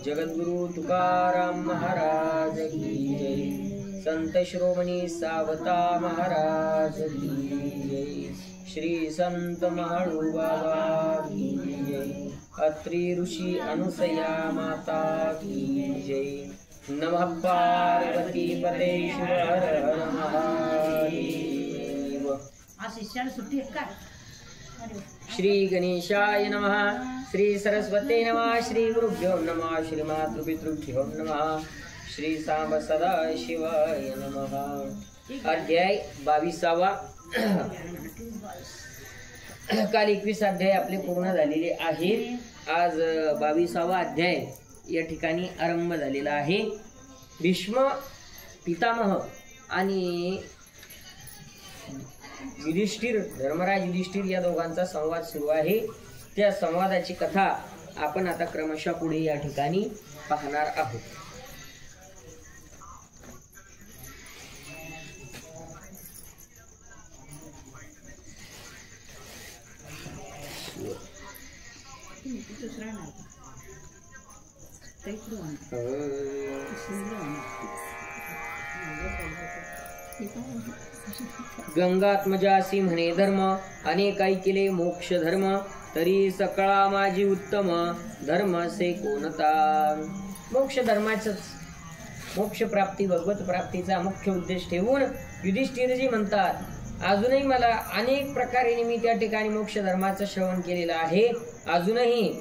जगद्गुरु तुकाराम महाराज की जय। संत श्रोमणी सावता महाराज की जय। श्री संत महाळू बाबा की जय। अत्रि ऋषी अनुसया माता की जय। नमः पार्वती पते शिव हर हर महादेव। श्री गणेशाय नमः। श्री सरस्वती नमः। श्री गुरुभ्यो नमः। श्री मातृपितृभ्यो नमः। श्री सांब सदा शिवाय नमः। अध्याय 22वा। काल 21 अध्याय आपले पूर्ण झालेले आहेत। आज 22वा अध्याय या ठिकाणी आरंभ झालेला आहे। भीष्म पितामह आणि युधिष्ठिर, धर्मराज युधिष्ठिर या दोघांचा संवाद सुरू आहे। त्या संवादाची कथा आपण आता क्रमशः पुढे या ठिकाणी पाहणार आहोत। गंगात्मजासी म्हणे धर्म, अनेक ऐकिले मोक्ष धर्म, तरी सकळा माझी उत्तम, धर्म से कोणता। मोक्ष धर्माच, मोक्ष प्राप्ती भगवत प्राप्तीचा मुख्य उद्देश ठेवून युधिष्ठिरजी म्हणतात, अजूनही मला अनेक प्रकारे मी त्या ठिकाणी मोक्ष धर्माचं श्रवण केलेलं आहे। अजूनही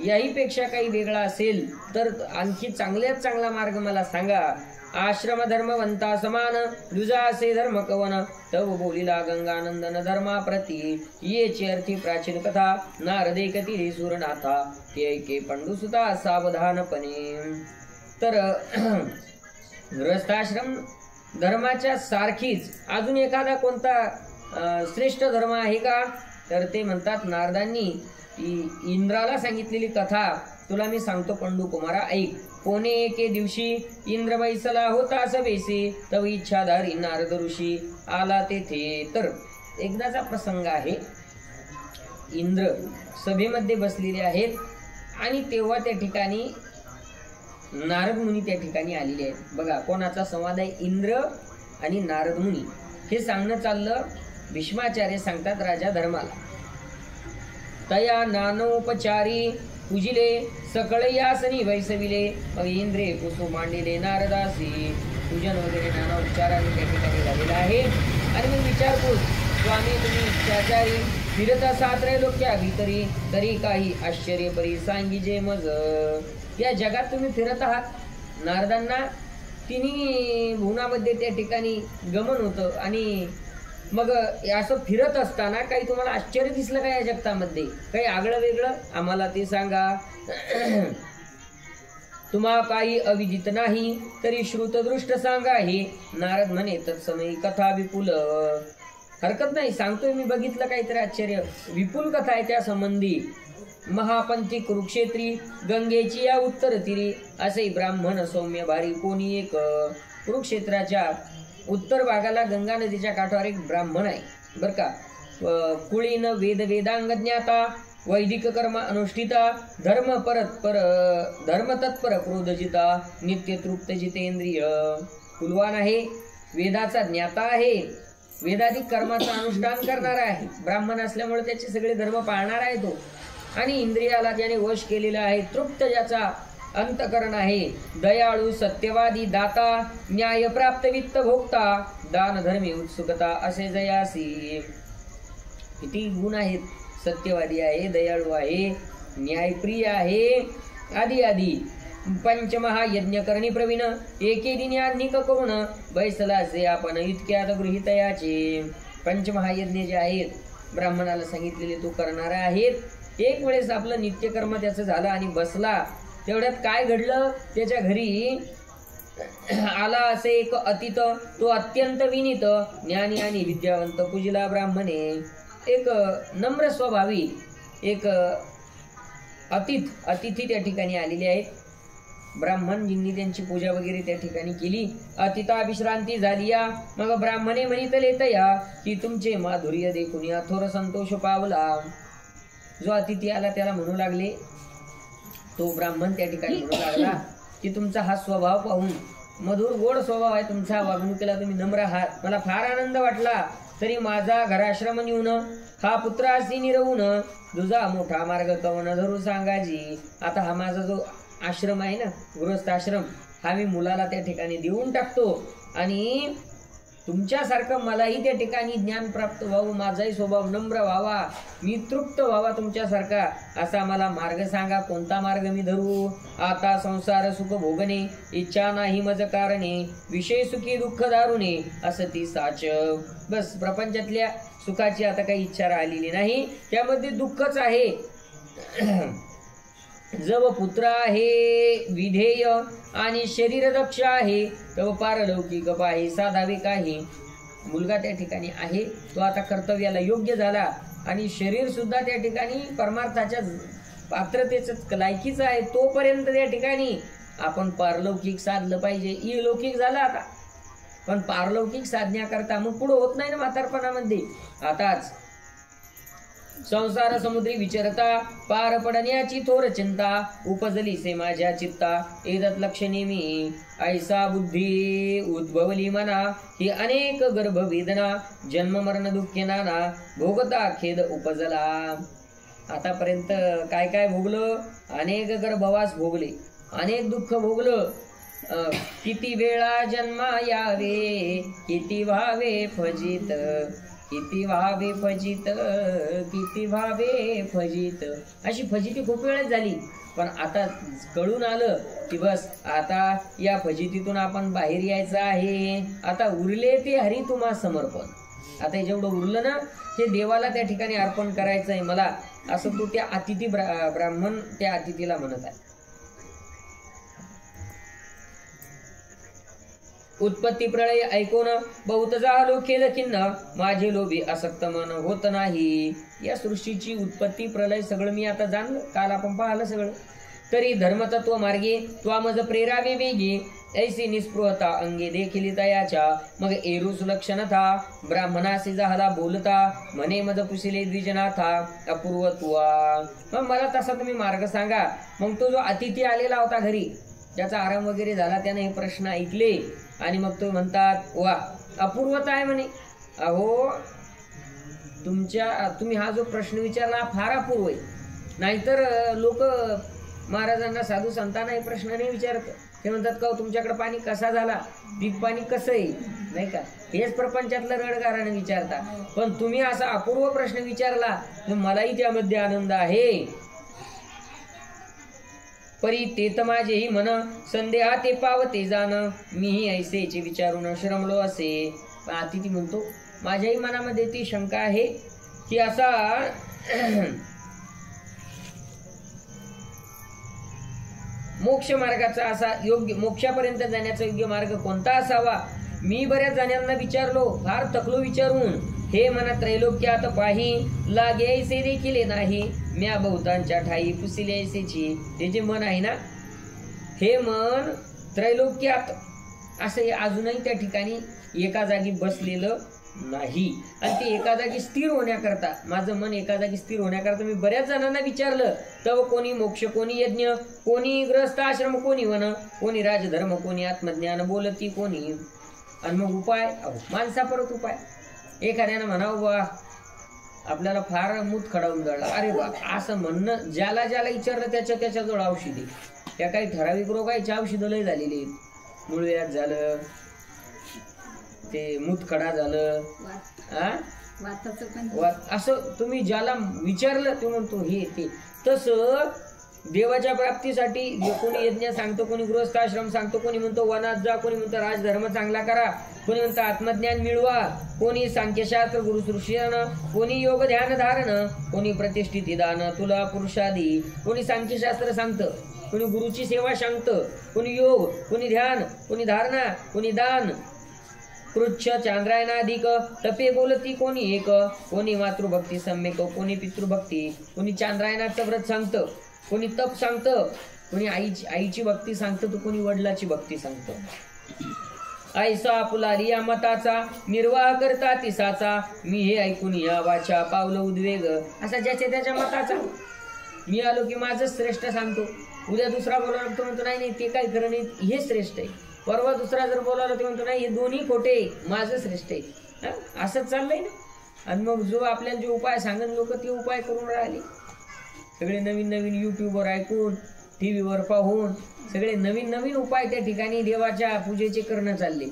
याही पेक्षा काही वेगळा असेल तर आणखी चांगल्यात चांगला मार्ग मला सांगा। आश्रम धर्मवंता समान, दुजा असे धर्म कवन, तव बोलिला गंगानंदन धर्मा प्रती, येची अर्थी प्राचीन कथा, नारदे कती सुरनाथा, ते के पंडुसुता सावधानपणे। तर गृहस्थाश्रम धर्माच्या सारखीच अजून एखादा कोणता श्रेष्ठ धर्म आहे का? तर ते म्हणतात, नारदांनी इंद्राला सांगितलेली कथा तुला मी सांगतो पंडू कुमारा, ऐक। कोणे एके दिवशी इंद्र बैसला होता सभेसी, तव इच्छाधारी नारद ऋषी आला तेथे। तर एकदाचा प्रसंग आहे। इंद्र सभेमध्ये बसलेले आहेत आणि तेव्हा त्या ठिकाणी नारद मुनी त्या ठिकाणी आलेले आहेत। बघा कोणाचा संवाद आहे, इंद्र आणि नारद मुनी। हे सांगणं चाललं, भीष्माचार्य सांगतात राजा धर्माला, तया नानोपचारी पूजिले, सकळ यासनी वैसविले, इंद्रे कुसुम मांडिले नारदासी। पूजन वगैरे नाना उपचारांनी त्या ठिकाणी झालेला आहे। आणि मग विचारपूस, स्वामी तुम्ही इच्छाचारी फिरत असात त्रैलोक्या भीतरी, तरी काही आश्चर्य परी सांगिजे मज। या जगात तुम्ही फिरत आहात। नारदांना तिन्ही भुवनामध्ये त्या ठिकाणी गमन होतं आणि मग असं फिरत असताना काही तुम्हाला आश्चर्य दिसलं का या जगतामध्ये? काही आगळं वेगळं आम्हाला ते सांगा। तुम्हा काही अविदित नाही, तरी श्रुतदृष्ट सांगा हे। नारद म्हणे, तत्समयी कथा विपुल, हरकत नाही सांगतोय मी, बघितलं काहीतरी आश्चर्य, विपुल कथा आहे त्या संबंधी। महापंथी कुरुक्षेत्री, गंगेची या उत्तर तीरी, असे ब्राह्मण सौम्य भारी कोणी एक। कुरुक्षेत्राच्या उत्तर भागाला गंगा नदीच्या काठावर एक ब्राह्मण आहे बर का। कुळीन वेद वेदांग ज्ञाता, वैदिक कर्म अनुष्ठिता, धर्म तत्पर क्रोधजिता, नित्य तृप्त जितेंद्रिय। कुलवान आहे, वेदाचा ज्ञाता आहे, वेदाधिक कर्माचं अनुष्ठान करणारा आहे, ब्राह्मण असल्यामुळे त्याचे सगळे धर्म पाळणार आहे तो। आणि इंद्रियाला ज्याने वश केलेला आहे, तृप्त ज्याचा अंतकरण आहे, दयाळू सत्यवादी दाता, न्याय प्राप्त वित्त भोगता, दान धर्मी उत्सुकता, असे जयासी। किती गुण आहेत, सत्यवादी आहे, दयाळू आहे, न्यायप्रिय आहे, आदी आदी। पंचमहायज्ञ करणी प्रवीण, एके दिनी अन्निक करुण, बैसलाचे आपण इतक्यात गृहीतयाचे। पंचमहायज्ञ जे आहेत ब्राह्मणाला सांगितलेले तो करणारा आहेत। एक वेळेस आपलं नित्यकर्म त्याचं झालं आणि बसला, तेवढ्यात काय घडलं, त्याच्या घरी आला असे एक अतिथ, तो अत्यंत विनीत, ज्ञानी आणि विद्यावंत पूजिला ब्राह्मणे। एक नम्र स्वभावी एक अतिथी त्या ठिकाणी आलेले आहेत। ब्राह्मणजींनी त्यांची पूजा वगैरे त्या ठिकाणी केली। अतिथा विश्रांती झाली या, मग ब्राह्मणे म्हणितले तया, की तुमचे माधुर्य देखून या थोर संतोष पावला। जो अतिथी आला त्याला म्हणू लागले, तो ब्राह्मण त्या ठिकाणी म्हणू लागला की तुमचा हा स्वभाव पाहून, मधुर गोड स्वभाव आहे तुमचा, वागणुकीला तुम्ही नम्र आहात, मला फार आनंद वाटला. तरी माझा घराश्रम नेऊन हा पुत्र असी निरवून तुझा मोठा मार्ग कवन धरू सांगाजी. आता हा माझा जो आश्रम आहे ना, गृहस्थ आश्रम, हा मी मुलाला त्या ठिकाणी देऊन टाकतो आणि तुमच्यासारखं मलाही त्या ठिकाणी ज्ञान प्राप्त व्हावं, माझाही स्वभाव नम्र व्हावा, मी तृप्त व्हावा तुमच्यासारखा, असा मला मार्ग सांगा, कोणता मार्ग मी धरू. आता संसार सुख भोगणे इच्छा नाही मज कारणे, विषय सुखी दुःख दारुणे असं ती साच. बस प्रपंचातल्या सुखाची आता काही इच्छा राहिलेली नाही, त्यामध्ये दुःखच आहे. जव पुत्र आहे विधेय आणि शरीर दक्ष आहे, तव पारलौकिक पाहे साधावे काही. मुलगा त्या ठिकाणी आहे, तो आता कर्तव्याला योग्य झाला आणि शरीर सुद्धा त्या ठिकाणी परमार्थाच्या पात्रतेच लायकीच आहे. तोपर्यंत त्या ठिकाणी आपण पारलौकिक साधलं पाहिजे. इलौकिक झाला आता, पण पारलौकिक साधण्याकरता मग पुढे होत नाही ना म्हातारपणामध्ये. आताच संसार समुद्री विचरता पार पडण्याची थोर चिंता, उपजली से माझ्या चित्ता एदत लक्षणे मी. ऐसा बुद्धी उद्भवली मना ही अनेक गर्भ वेदना, जन्म मरण दुःखे नाना भोगता खेद उपजला. आतापर्यंत काय काय भोगलं, अनेक गर्भवास भोगले, अनेक दुःख भोगलं. किती वेळा जन्मा यावे, किती व्हावे फजित, किती व्हावे फजित, किती व्हावे फजित. अशी फजिती खूप वेळेस झाली, पण आता कळून आलं की बस आता या फजितीतून आपण बाहेर यायचं आहे. आता उरले ते हरी तुम्हा समर्पण. आता हे जेवढं उरलं ना, हे देवाला त्या ठिकाणी अर्पण करायचं आहे मला, असं तो त्या अतिथी ब्राह्मण त्या अतिथीला म्हणत आहे. उत्पत्ती प्रलय ऐकून बहुत झालो खेद खिन्न, माझे लोभी असक्त मन होत नाही. या सृष्टीची उत्पत्ती प्रलय सगळं मी आता जाणलं, काल आपण पाहिलं सगळं. तरी धर्मतत्व मार्गे त्वामज प्रेरावे वेगी, ऐसी निस्पृहता अंगे देखील तयाच्या. मग एरुस लक्षण था ब्राह्मणाशी झाला बोलता, म्हणे मज पुसिले द्विजनाथा अपूर्व तुआ. मग मला तसा तुम्ही मार्ग सांगा. मग तो जो अतिथी आलेला होता घरी, ज्याचा आराम वगैरे झाला, त्याने हे प्रश्न ऐकले आणि मग तो म्हणतात वा अपूर्वता आहे म्हणे. अहो तुम्ही हा जो प्रश्न विचारला फार अपूर्व आहे. नाहीतर लोक महाराजांना साधू संतांना हे प्रश्न नाही विचारत. ते म्हणतात का तुमच्याकडे पाणी कसा झाला, पीक पाणी कसं आहे, नाही का, हेच प्रपंचातलं रडगाराने विचारता. पण तुम्ही असा अपूर्व प्रश्न विचारला तर मलाही त्यामध्ये आनंद आहे. परी तेत माझेही मन संदेहा ते पावते जाण, मीही ऐसेचे विचारून श्रमलो असे. अतिथी म्हणतो माझ्याही मनामध्ये ती शंका आहे की असा मोक्ष मार्गाचा असा योग्य, मोक्षापर्यंत जाण्याचा योग्य मार्ग कोणता असावा. मी बऱ्याच जणांना विचारलो, फार थकलो विचारून. हे मन त्रैलोक्यात पाही लागे ऐसे देखील नाही, म्या बहुतांच्या ठाई पुसिले ऐसेची. ते जे मन आहे ना, हे मन त्रैलोक्यात असं अजूनही त्या ठिकाणी एका जागी बसलेलं नाही. आणि ते एका जागी स्थिर होण्याकरता, माझं मन एका जागी स्थिर होण्याकरता मी बऱ्याच जणांना विचारलं. तव कोणी मोक्ष, कोणी यज्ञ, कोणी ग्रस्त आश्रम, कोणी वन, कोणी राजधर्म, कोणी आत्मज्ञान बोलती, कोणी. आणि मग उपाय, माणसा परत उपाय. एखाद्यानं म्हणावं बा आपल्याला फार मूत खडावून जळला, अरे बा असं म्हणणं, ज्याला ज्याला विचारलं त्याच्या जवळ औषधी. त्या काही ठराविक रोगाची औषधं लय झालेली आहेत. मूळव्याध झालं, ते मूतखडा झालं, असं तुम्ही ज्याला विचारलं ते म्हणतो हे ते. तसं देवाच्या प्राप्तीसाठी कोणी यज्ञ सांगतो, कोणी गृहस्थाश्रम सांगतो, कोणी म्हणतो वनात जा, कोणी म्हणतो राजधर्म चांगला करा, कोणी म्हणतो आत्मज्ञान मिळवा, कोणी सांख्यशास्त्र गुरुसृष्यन, कोणी योग ध्यान धारण, कोणी प्रतिष्ठित दान तुला पुरुषादी. कोणी सांख्यशास्त्र सांगतं, कोणी गुरुची सेवा सांगतं, कोणी योग, कोणी ध्यान, कोणी धारणा, कोणी दान. पृच्छ चांद्रायनाधिक तपे बोलती कोणी एक, कोणी मातृभक्ती सम्यक, कोणी पितृभक्ती, कोणी चांद्रायनाचं व्रत सांगतं, कोणी तप सांगतं, कोणी आईची भक्ती सांगतं, तर कोणी वडिलाची भक्ती सांगतं. ऐसा पुलारी या मताचा निर्वाह करता तिसाचा, मी हे ऐकून या वाचा पावलं उद्वेग. असा ज्याच्या त्याच्या मताचा. मी आलो की माझं श्रेष्ठ सांगतो, उद्या दुसरा बोलावला तो म्हणतो नाही नाही ते काय खरं नाही, हे श्रेष्ठ आहे. परवा दुसरा जर बोलावला ते म्हणतो नाही हे दोन्ही खोटे, माझं श्रेष्ठ आहे. असंच चाललंय ना. आणि मग जो आपल्याला जे उपाय सांगन लोक ते उपाय करून राहिले. सगळे नवीन नवीन युट्यूबवर ऐकून, टीव्हीवर पाहून सगळे नवीन नवीन उपाय त्या ठिकाणी देवाच्या पूजेचे करणं चालले,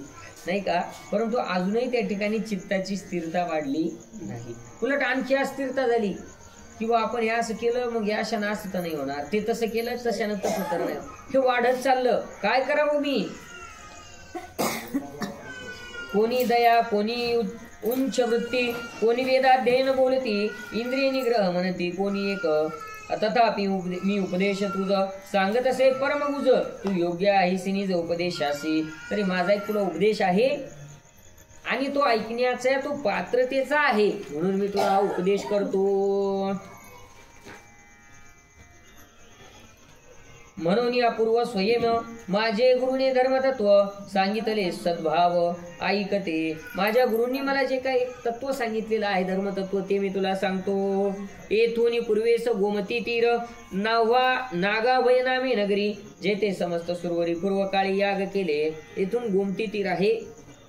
नाही का. परंतु अजूनही त्या ठिकाणी चित्ताची स्थिरता वाढली नाही. उलट आणखी अस्थिरता झाली, किंवा आपण हे असं केलं मग या क्षण असं तर नाही होणार, ते तसं केलं तशानं तसं तर नाही, हे वाढत चाललं. काय करावं मी. कोणी दया, कोणी उंच वृत्ती, कोणी वेदाध्ययन बोलती, इंद्रिय निग्रह म्हणती, कोणी एक. तथापि मी उपदेश तुझ सांगत असे परमगुज, तू योग्य आहेस निज उपदेशासी. तरी माझा एक तुला उपदेश आहे आणि तो ऐकण्याचा, तो पात्रतेचा आहे, म्हणून मी तुला उपदेश करतो. म्हणून अपूर्व स्वयं माझे गुरुने धर्मतत्व सांगितले सद्भाव ऐकते. माझ्या गुरूंनी मला जे काही तत्व सांगितलेलं आहे धर्मतत्व ते मी तुला सांगतो. येथून पूर्वेस गोमती तीर नागाभय नामे नगरी, जेथे समस्त सुरवरी पूर्व काळी याग केले. येथून गोमती तीर आहे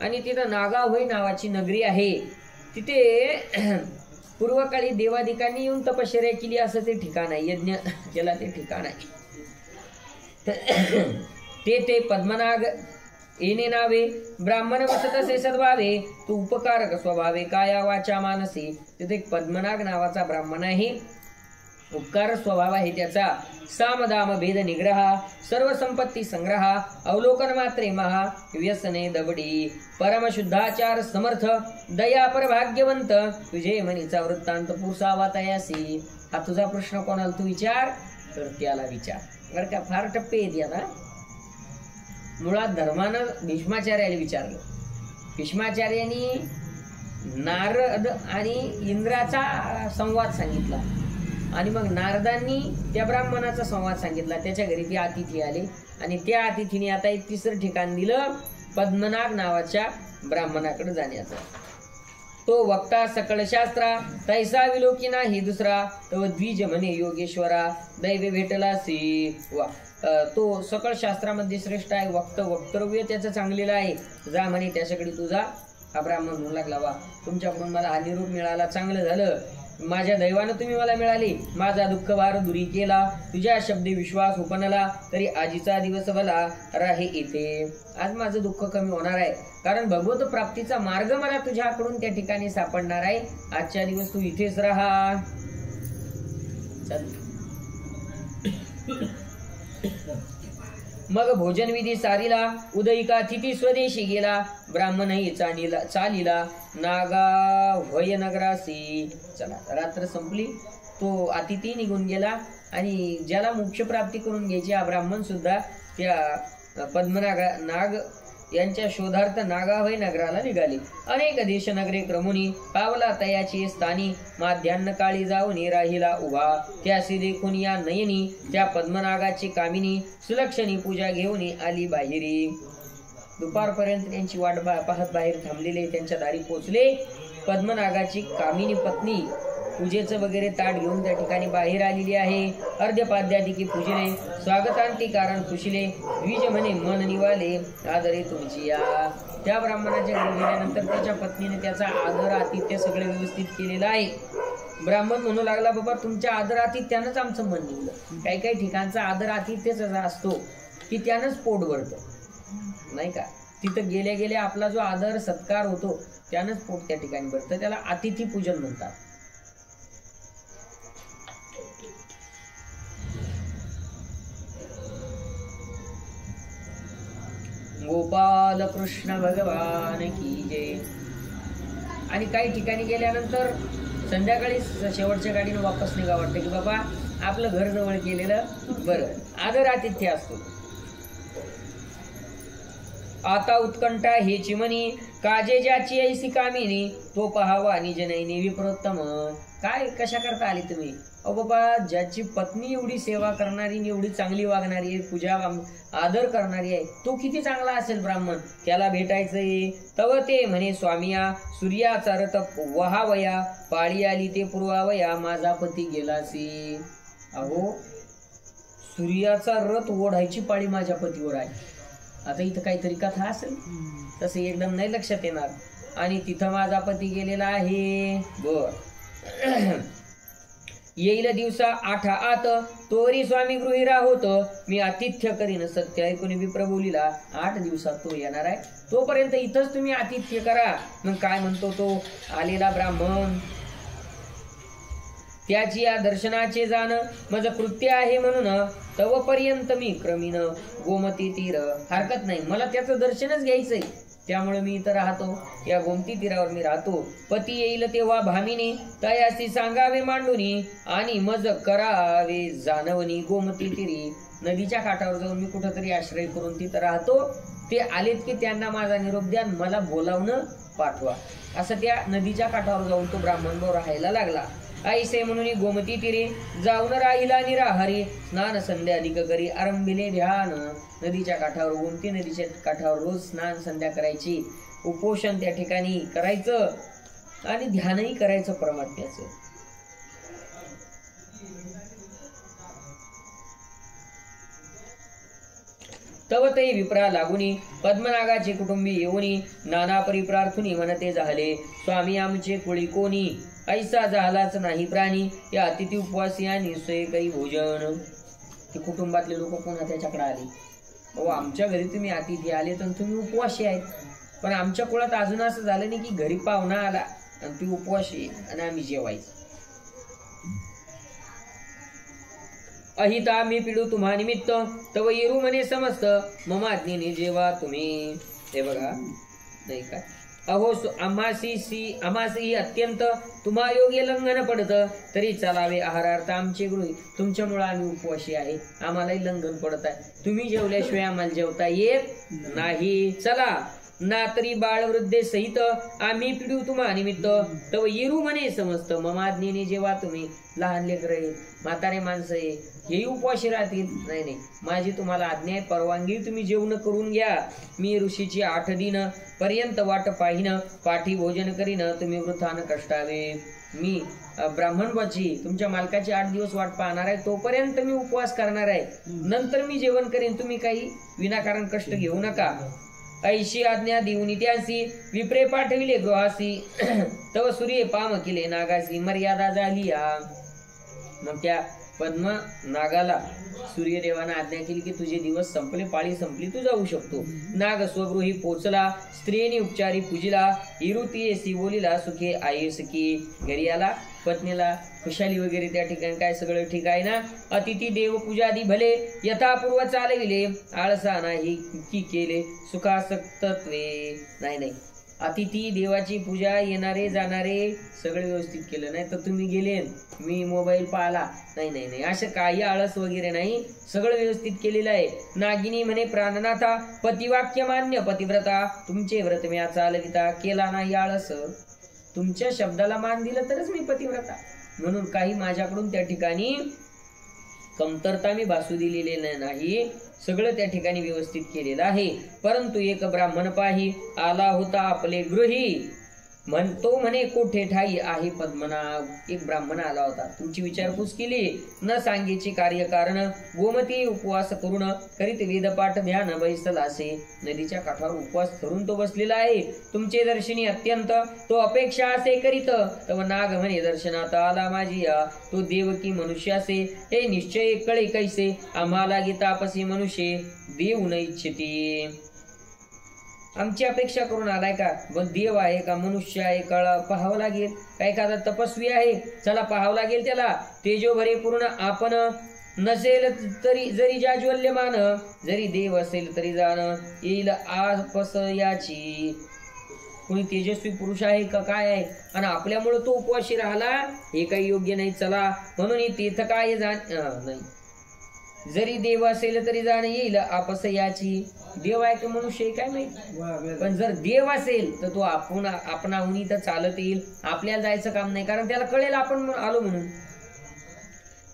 आणि तिथं नागाभय नावाची नगरी आहे. तिथे पूर्वकाळी देवादिकांनी येऊन तपश्चर्या केली असं ते ठिकाण आहे, यज्ञ केला ते ठिकाण आहे. ते पद्मनाग येणे नावे, ब्राह्मण वसत असे सद्भावे, तू उपकारक स्वभावे काया वाचा मानसी. तिथे एक पद्मनाग नावाचा ब्राह्मण आहे, उपकार स्वभाव आहे त्याचा. सामदाम भेद निग्रह, सर्व संपत्ती संग्रह, अवलोकन मात्रे महा, व्यसने दबडी, परमशुद्धाचार समर्थ, दया पर भाग्यवंत, तुझे मनीचा वृत्तांत पुरसावा तयासी. हा तुझा प्रश्न कोणाला तू विचार, तर त्याला विचार. बरं का, फार टप्पे येत या ना. मुळात धर्मानं भीष्माचार्याला विचारलं. भीष्माचार्यांनी नारद आणि इंद्राचा संवाद सांगितला आणि मग नारदांनी त्या ब्राह्मणाचा संवाद सांगितला. त्याच्या घरी ते अतिथी आले आणि त्या अतिथीने आता एक तिसरं ठिकाण दिलं, पद्मनाग नावाच्या ब्राह्मणाकडे जाण्याचं. तो वक्ता सकळ शास्त्रा, तैसा विलोकी नाही दुसरा, तो द्विज म्हणे योगेश्वरा, दैव भेटलासी. वा, तो सकळ शास्त्रामध्ये श्रेष्ठ आहे, वक्तव्य त्याचं चांगलेलं आहे. जा म्हणे त्याच्याकडे तुझा. हा ब्राह्मण म्हणू लागला, वा तुमच्याकडून मला हा निरोप मिळाला, चांगलं झालं. माझ्या दैवानं तुम्ही मला मिळाली, माझा दुःख भार दुरी केला, तुझ्या शब्दे विश्वास उपनला, तरी आजीचा दिवस भला राहे येथे. आज माझं दुःख कमी होणार आहे, कारण भगवत प्राप्तीचा मार्ग मला तुझ्याकडून त्या ठिकाणी सापडणार आहे. आजच्या दिवस तू इथेच राहा. चल. मग भोजन विधी सारीला, उदयिका तिथी स्वदेशी गेला, ब्राह्मणही चालीला नागा भय नगरासी. चला, रात्र संपली, तो अतिथी निघून गेला आणि ज्याला मोक्ष प्राप्ती करून घ्यायची हा ब्राह्मण सुद्धा त्या नाग यांच्या शोधार्थ नागाभय नगराला निघाली. अनेक देश नगरे क्रमुनी पावला तयाची स्थानी, माध्यान्ह काळी जाऊन राहिला उभा. त्यासी देखून या नयनी त्या पद्मनागाची कामिनी, सुलक्षणी पूजा घेऊन आली बाहेरी. दुपारपर्यंत त्यांची वाट पाहत बाहेर थांबलेले त्यांच्या दारी पोचले. पद्मनागाची कामिनी पत्नी पूजेचं वगैरे ताट घेऊन त्या ठिकाणी बाहेर आलेली आहे. अर्ध्यपाद्यादिकी पूजले, स्वागतांती कारण खुशिले, द्विज म्हणे मन निवाले, आदरे तुमची या. त्या ब्राह्मणाच्या घरी गेल्यानंतर त्याच्या पत्नीने त्याचा आदर आतिथ्य सगळे व्यवस्थित केलेलं आहे. ब्राह्मण म्हणू लागला, बाबा तुमच्या आदर आतिथ्यानंच आमचं मन निघलं. काही काही ठिकाणचा आदर आतिथ्यच असा असतो की त्यानंच पोट भरतं, नाही का. तिथं गेल्या गेल्या आपला जो आदर सत्कार होतो त्यानंच पोट त्या ठिकाणी भरतं. त्याला अतिथी पूजन म्हणतात. गोपाल कृष्ण भगवान की जय. आणि काही ठिकाणी गेल्यानंतर संध्याकाळी शेवटच्या गाडीनं वापस निघा वाटतं की बाबा आपलं घर जवळ केलेलं बरं. आदर आतिथ्य असतो. आता उत्कंठा हे चिमनी, काजे ज्याची ऐसी कामिनी, तो पहावा निजनयनी विप्रोत्तम. काय कशा करता आली तुम्ही? अहो बाबा, ज्याची पत्नी एवढी सेवा करणारी, एवढी चांगली वागणारी आहे, पूजा आदर करणारी आहे, तो किती चांगला असेल ब्राह्मण. त्याला भेटायचंय. तव ते म्हणे स्वामिया, सूर्याचा रथ वहावया, पाळी आली ते पूर्वावया, माझा पती गेलासी. अहो सूर्याचा रथ ओढायची पाळी माझ्या पतीवर आहे. आता इथं काहीतरी कथा असेल, तसं एकदम नाही लक्षात येणार. आणि तिथं माझा पती गेलेला आहे. बर येईल दिवसा 8 आत तोरी स्वामी गृही राहोत, मी आतिथ्य करीन सत्य ऐकून विप्रबोलीला 8 दिवसात तो येणार आहे, तोपर्यंत इथंच तुम्ही आतिथ्य करा. मग काय म्हणतो तो आलेला ब्राह्मण, त्याची या दर्शनाचे जाण माझं कृत्य आहे म्हणून तवपर्यंत मी क्रमीन गोमती तीर. हरकत नाही, मला त्याचं दर्शनच घ्यायचंय, त्यामुळे मी इथं राहतो, या गोमती तीरावर मी राहतो. पती येईल तेव्हा भामिनी तयासी सांगावे मांडुनी, आणि मज करावे जानवनी गोमती तीरी. नदीच्या काठावर जाऊन मी कुठंतरी आश्रय करून तिथं राहतो. ते आलेत की त्यांना माझा निरोप द्या, मला बोलावणं पाठवा. असं त्या नदीच्या काठावर जाऊन तो ब्राह्मण राहायला लागला. ऐसे म्हणून गोमती तीरे जाऊन राहिला निराहारी, स्नान संध्या अधिक करी आरंभिले ध्यान. नदीच्या काठावर, गोमती नदीच्या काठावर रोज स्नान संध्या करायची, उपोषण त्या ठिकाणी करायचं आणि ध्यानही करायचं परमात्म्याचं. तव ते विप्रा लागुनी पद्मनागाचे कुटुंबी येऊनी, नाना परिप्रार्थुनी म्हणते झाले स्वामी आमचे कुळी कोणी. ऐसा झालाच नाही प्राणी, या अतिथी उपवासी आणि सोय काही भोजन. ते कुटुंबातले लोक पुन्हा त्याच्याकडे आले, हो आमच्या घरी तुम्ही अतिथी आले तर तुम्ही उपवासी आहेत, पण आमच्या कुळात अजून असं झालं नाही की घरी पाहुणा आला आणि ती उपवासी आणि आम्ही जेवायचं. अहिता मी पिडू तुम्हा निमित्त, तव येरू म्हणे समस्त मम आज्ञेने जेवा तुम्ही. हे बघा नाही का, अहो आम्हासी अत्यंत तुम्हा योग्य लंघन पडत, तरी चालावे आहारार्थ आमचे गृही. तुमच्यामुळे आम्ही उपवासी आहे, आम्हालाही लंघन पडत आहे, तुम्ही जेवल्याशिवाय आम्हाला जेवता येत नाही. चला ना तरी बाळ वृद्धे सहित आम्ही पिढू तुम्हा निमित्त, तव येरू म्हणे समस्त ममाज्ञेने जेव्हा तुम्ही. लहान लेकरं आहेत, म्हातारे माणसं आहे, हेही उपवाशी राहतील. नाही नाही, माझी तुम्हाला आज्ञा आहे, परवानगी, तुम्ही जेवण करून घ्या. मी ऋषीची 8 दिन पर्यंत वाट पाहिन, पाठी भोजन करीन, तुम्ही वृथान कष्टावे. मी ब्राह्मणवाची तुमच्या मालकाची 8 दिवस वाट पाहणार आहे, तोपर्यंत मी उपवास करणार आहे, नंतर मी जेवण करेन, तुम्ही काही विनाकारण कष्ट घेऊ नका. ऐशी आज्ञा देऊनी त्यासी विप्रे पाठविले गृहासी, तव सूर्य पाम केले नागासी मर्यादा झाली. मग त्या पद्म नागाला सूर्यदेवानं आज्ञा केली की तुझे दिवस संपले, पाळी संपली, तू जाऊ शकतो. नाग स्वगृही पोचला, स्त्रियेने उपचारी पूजिला, इरुतीयसी बोलिला सुखे आयुसकी. घरी आला, पत्नीला खुशाली वगैरे त्या ठिकाणी काय सगळं ठीक आहे ना. अतिथी देव पूजादी भले यथापूर्व चालविले, आळसा नाही की केले सुखासक्तत्वे. नाही, अतिथी देवाची पूजा, येणारे जाणारे सगळे व्यवस्थित केलं. नाही तर तुम्ही गेले मी मोबाईल पाहिला, नाही, असं काही आळस वगैरे नाही, सगळं व्यवस्थित केलेलं आहे. नागिनी म्हणे प्राणनाथा पतिवाक्य मान्य पतिव्रता, तुमचे व्रत मी चालविता, केला नाही आळस. तुमच्या शब्दाला मान दिलं तरच मी पतिव्रता, म्हणून काही माझ्याकडून त्या ठिकाणी कमतरता मी भासू दिलेले नाही, सगळं त्या ठिकाणी व्यवस्थित केलेलं आहे. परंतु एक ब्राह्मण पाही आला होता आपले गृही, म्हणतो म्हणे कोठे ठाई आहे पद्मनाभ. एक ब्राह्मण आला होता, तुमची विचारपूस केली, न सांगेची कार्य कारण. गोमती उपवास करून करीत वेदपाठ ध्यान बैसल असे. नदीच्या काठावर उपवास करून तो बसलेला आहे, तुमचे दर्शनी अत्यंत तो अपेक्षा असे करीत. तव नाग म्हणे दर्शनात आला माझी या, तो देवकी मनुष्य असे, हे निश्चय कळे कैसे. आम्हाला गीतापसी मनुष्य देऊ न इच्छिती. आमची अपेक्षा करून आलाय का? पण देव आहे का मनुष्य आहे कळा पाहावं लागेल. काय एखादा तपस्वी आहे, चला पाहावं लागेल त्याला. तेजो भरे पूर्ण आपण नसेल तरी, जरी जाज्वल्यमान, जरी देव असेल तरी जाण येईल आपस याची. कोणी तेजस्वी पुरुष आहे का काय आहे, आणि आपल्यामुळे तो उपवाशी राहिला, हे काही योग्य नाही. चला म्हणून तीर्थ काय नाही, जरी देव असेल तरी जाण येईल आपस याची. देव आहे की मनुष्य काय माहिती, पण जर देव असेल तर तो आपणाहून तर चालत येईल, आपल्याला जायचं काम नाही, कारण त्याला कळेल आपण आलो म्हणून.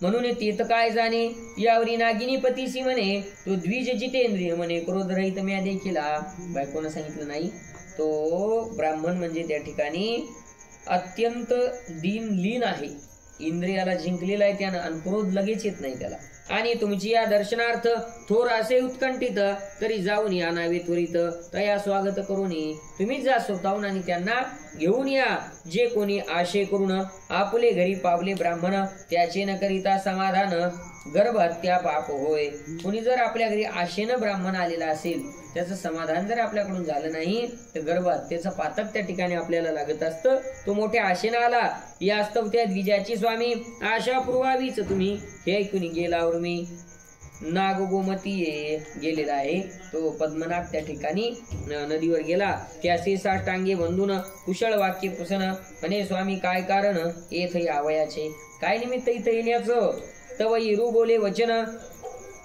म्हणून तीर्थ काय जाणे यावरी नागिनी पतीसी म्हणे, तो द्विज जितेंद्रिय म्हणे क्रोध रहित म्या देखील. बायकोनं सांगितलं नाही, तो ब्राह्मण म्हणजे त्या ठिकाणी अत्यंत लीन आहे, इंद्रियाला जिंकलेला आहे त्यानं, आणि क्रोध लगेच येत नाही त्याला. आणि तुमची या दर्शनार्थ थोर असे उत्कंठित, तरी जाऊन या नावे त्वरित तया स्वागत करून तुम्हीच जा स्वतःहून आणि त्यांना घेऊन या. जे कोणी आशे करून आपले घरी पावले ब्राह्मण, त्याचे न करिता समाधान गर्भहत्या पाप होय. कोणी जर आपल्या घरी आशेनं ब्राह्मण आलेला असेल, त्याचं समाधान जर आपल्याकडून झालं नाही, तर गर्भहत्येचं पातक त्या ठिकाणी आपल्याला लागत असतं. तो मोठ्या आशेनं आला. या स्तवत्या द्विजाची स्वामी आशा पुरवावीच तुम्ही, हे ऐकून गेल्यावर मी नाग गोमती गेलेला आहे. तो पद्मनाभ त्या ठिकाणी नदीवर गेला. त्याचे साष्टांगे बंधून कुशळ वाक्य पुसन म्हणे, स्वामी काय कारण येथ यावयाचे, काय निमित्त इथं येण्याचं. तव इरू बोले वचन,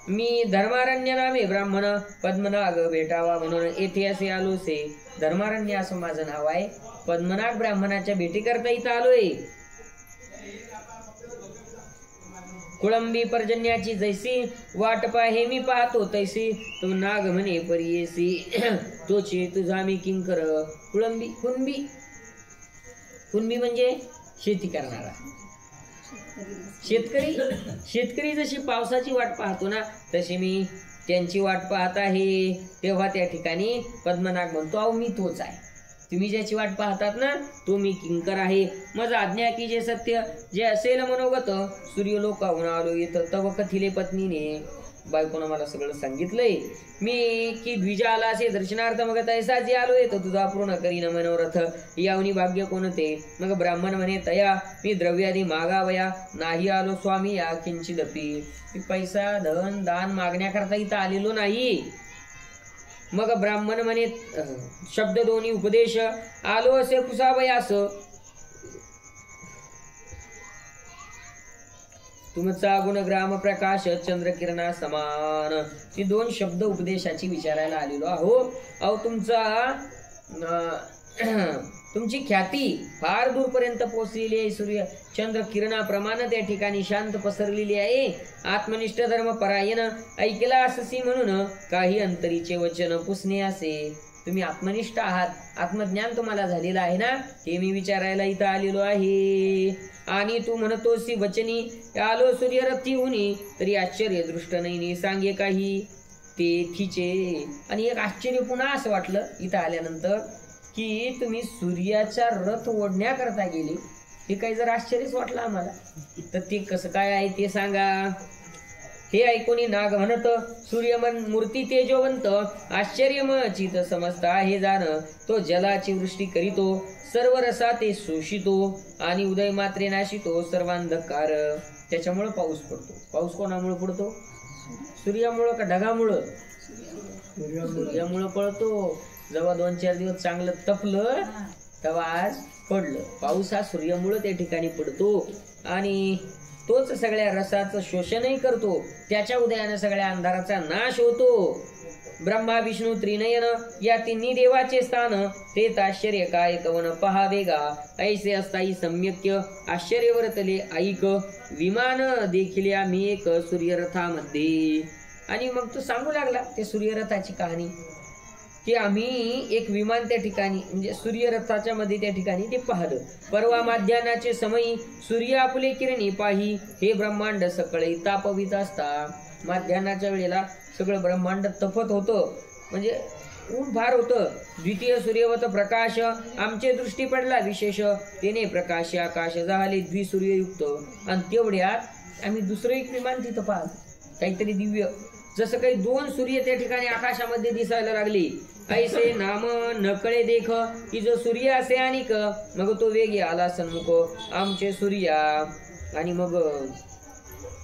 मी धर्मारण्य नामे ब्राह्मण, पद्मनाग भेटावा म्हणून येथे असे आलोसे. धर्मारण्य असं माझं नाव आहे. पद्मनाग ब्राह्मणाच्या भेटी करता इथं आलोय. कुळंबी पर्जन्याची जैसी वाट पाहे मी पाहतो तैसी, तो नाग म्हणे परियेसी तोची तुझा मी किंकर. कुळंबी कुणबी, कुणबी म्हणजे शेती करणारा शेतकरी. शेतकरी जशी पावसाची वाट पाहतो ना, तशी मी त्यांची वाट पाहत आहे. तेव्हा त्या ठिकाणी पद्मनाग म्हणतो, अहो मी तोच आहे. तुम्ही ज्याची वाट पाहतात ना, तो मी किंकर आहे. माझा आज्ञा की जे सत्य जे असेल मनोगत, सूर्यलोकाहून आलो इथं तव कथिले पत्नीने. बायकोनं मला सगळं सांगितलंय. मी की द्विजा आला असे दर्शनार्थ, मग तैसा जे आलोय तर तुझा पूर्ण करीन मनोरथ. यावनी भाग्य कोणते. मग ब्राह्मण म्हणे, तया मी द्रव्यादी मागावया नाही आलो स्वामी या किंचिदपी. मी पैसा धन दान मागण्याकरता इथं आलेलो नाही. मग ब्राह्मण म्हणे, शब्द दोन्ही उपदेश आलो असे कुसावयास. तुमचा गुणग्राम प्रकाश चंद्रकिरणा समान. ही दोन शब्द उपदेशाची विचारायला आलेलो आहो. अहो तुमची ख्याती फार दूरपर्यंत पोहोचलेली आहे. सूर्य चंद्र किरणाप्रमाणे त्या ठिकाणी शांत पसरलेली आहे. आत्मनिष्ठ धर्म परायण ऐकला अससी म्हणून काही अंतरीचे वचन पुसणे असे. तुम्ही आत्मनिष्ठ आहात, आत्मज्ञान तुम्हाला झालेलं आहे ना, हे मी विचारायला इथं आलेलो आहे. आणि तू म्हणतोसी वचनी आलो सूर्यरथी होनी, तरी आश्चर्य दृष्ट नाही सांगे काही तेथीचे. आणि एक आश्चर्य पुन्हा असं वाटलं इथं आल्यानंतर, की तुम्ही सूर्याचा रथ ओढण्याकरता गेले. हे काही जर आश्चर्यच वाटलं आम्हाला, तर ते कसं काय आहे ते सांगा. हे ऐकून नाग म्हणत, सूर्यमन मूर्ती तेजोवंत आश्चर्यमचित समजता हे जाण. तो जलाची वृष्टी करीतो, सर्व रसा ते शोषितो, आणि उदय मात्रे नाशितो सर्वांधकार. त्याच्यामुळं पाऊस पडतो. पाऊस कोणामुळे पडतो? सूर्यामुळं का ढगामुळं? सूर्यामुळं पडतो. जेव्हा 2-4 दिवस चांगलं तपलं तेव्हा आज पडलं. पाऊस हा सूर्यामुळं त्या ठिकाणी पडतो, आणि तोच सगळ्या रसाचं शोषणही करतो. त्याच्या उदयानं सगळ्या अंधाराचा नाश होतो. ब्रह्मा विष्णू त्रिनयन या तिन्ही देवाचे स्थान, ते आश्चर्य काय कवन पहावे गा. ऐसे असताई सम्यक्य आश्चर्य वर्तले ऐक. विमान देखील आम्ही एक सूर्यरथामध्ये. आणि मग तो सांगू लागला ते सूर्यरथाची कहाणी, की आम्ही एक विमान त्या ठिकाणी म्हणजे सूर्यरथाच्या मध्ये त्या ठिकाणी ते पाहलं. परवा माध्यानाचे समयी सूर्य आपले किरणी पाही, हे ब्रह्मांड सकळे तापवित असता. माध्यानाच्या वेळेला सगळं ब्रह्मांड तपत होतं, म्हणजे ऊन फार होतं. द्वितीय सूर्यवत प्रकाश आमचे दृष्टी पडला विशेष, तेने प्रकाश आकाश झाले द्विसूर्ययुक्त. आणि तेवढ्यात आम्ही दुसरं एक विमान तिथं पाहलं, काहीतरी दिव्य, जसं काही 2 सूर्य त्या ठिकाणी आकाशामध्ये दिसायला लागले. ऐसे नाम नकळे देख की जो सूर्य असे अनिक. मग तो वेगे आला सन्मुख आमचे सूर्या. आणि मग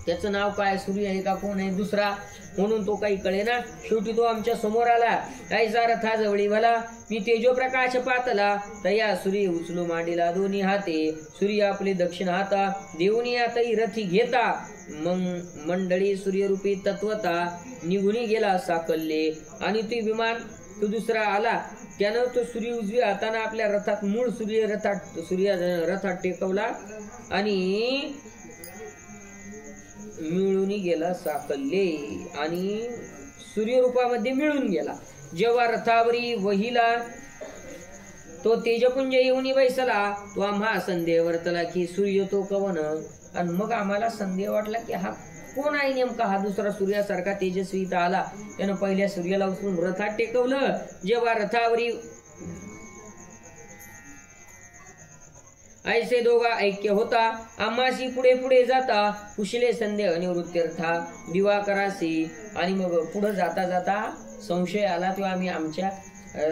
त्याचं नाव काय, सूर्य आहे का कोण आहे दुसरा, म्हणून तो काही कळे ना. शेवटी तो आमच्या समोर आला. ऐसा रथाजवळी मला मी तेजो प्रकाश पातला. तया सूर्य उचलू मांडीला दोन्ही हाते. सूर्य आपले दक्षिण हाता देऊन यातही रथी घेता. मग मंडळी सूर्यरूपी तत्वता निघून गेला साकल्ले. आणि ते विमान तो दुसरा आला, त्यानं तो सूर्य उजव्या हाताने आपल्या रथात मूळ सूर्य रथात टेकवला आणि मिळून गेला साकल्ले, आणि सूर्यरूपामध्ये मिळून गेला. जेव्हा रथावरी वहिला तो तेजपुंज येऊन बैसला, तो आम्हा संदेह वर्तला की सूर्य तो कवन. आणि मग आम्हाला संदेह वाटला की हा कोण आहे नेमका. हा दुसरा सूर्यासारखा तेजस्वी इथं आला. त्यानं पहिल्या सूर्याला उचलून रथात टेकवलं. जेव्हा रथावरी ऐसे दोघा ऐक्य होता, आम्हाशी पुढे पुढे जाता, कुशले संदेह निवृत्त्यर्था दिवाकरासी. आणि मग पुढे जाता जाता संशय आला, तेव्हा आम्ही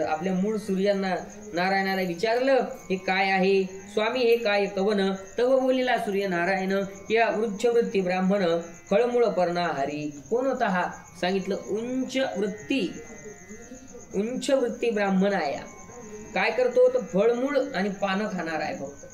आपल्या मूळ सूर्यांना नारायणाला विचारलं, हे काय आहे स्वामी, हे काय कवन. तव बोलिला सूर्य नारायण, या वृक्षवृत्ती ब्राह्मण, फळमूळ पर्णाहारी. कोण होता हा. सांगितलं उंच वृत्ती ब्राह्मण आहे. काय करतो तर फळमूळ आणि पानं खाणार आहे फक्त.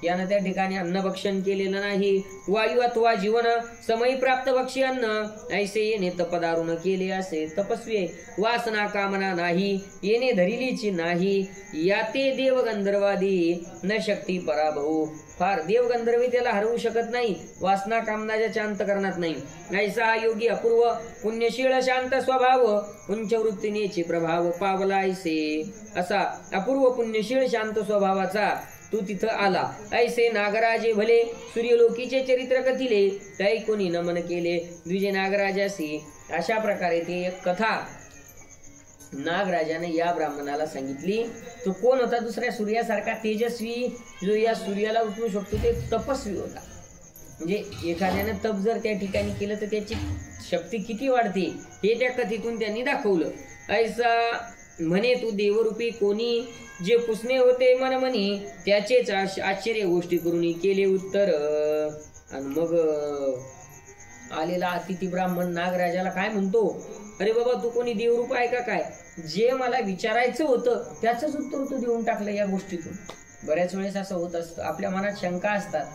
यानं त्या ठिकाणी अन्नभक्षण केलेलं नाही. वायू अथवा जीवन समयी प्राप्त भक्षी अन्न, ऐसे येणे तपदारुण केले असे तपस्वी. वासना कामना नाही, येणे धरिलीची नाही. याते देव गंधर्वादी न शक्ती पराभव. फार देव गंधर्वी त्याला हरवू शकत नाही, वासना कामनाच्या अंतकरणात नाही. ऐसा हा योगी अपूर्व पुण्यशील शांत स्वभाव, उंच वृत्तीनेची प्रभाव पावला ऐसे. असा अपूर्व पुण्यशील शांत स्वभावाचा तू तिथं आला. ऐसे नागराजे भले सूर्यलोकीचे चरित्र कथिले, काही कोणी नमन केले द्विजे नागराजासी. अशा प्रकारे ते एक कथा नागराजाने या ब्राह्मणाला सांगितली. तो कोण होता. दुसऱ्या सूर्यासारखा तेजस्वी, जो या सूर्याला उचलू शकतो. ते तपस्वी होता. म्हणजे एखाद्याने तप जर त्या ठिकाणी केलं तर त्याची शक्ती किती वाढते हे त्या कथेतून त्यांनी दाखवलं. ऐसा म्हणे तू देवरूपी कोणी, जे पुसणे होते मन मनी, त्याचेच आश्चर्य गोष्टी करून केले उत्तर. आणि मग आलेला अतिथी ब्राह्मण नागराजाला काय म्हणतो, अरे बाबा तू कोणी देवरूप आहे का काय. जे मला विचारायचं होतं त्याच उत्तर तू देऊन टाकलं या गोष्टीतून. बऱ्याच वेळेस असं होत असतं, आपल्या मनात शंका असतात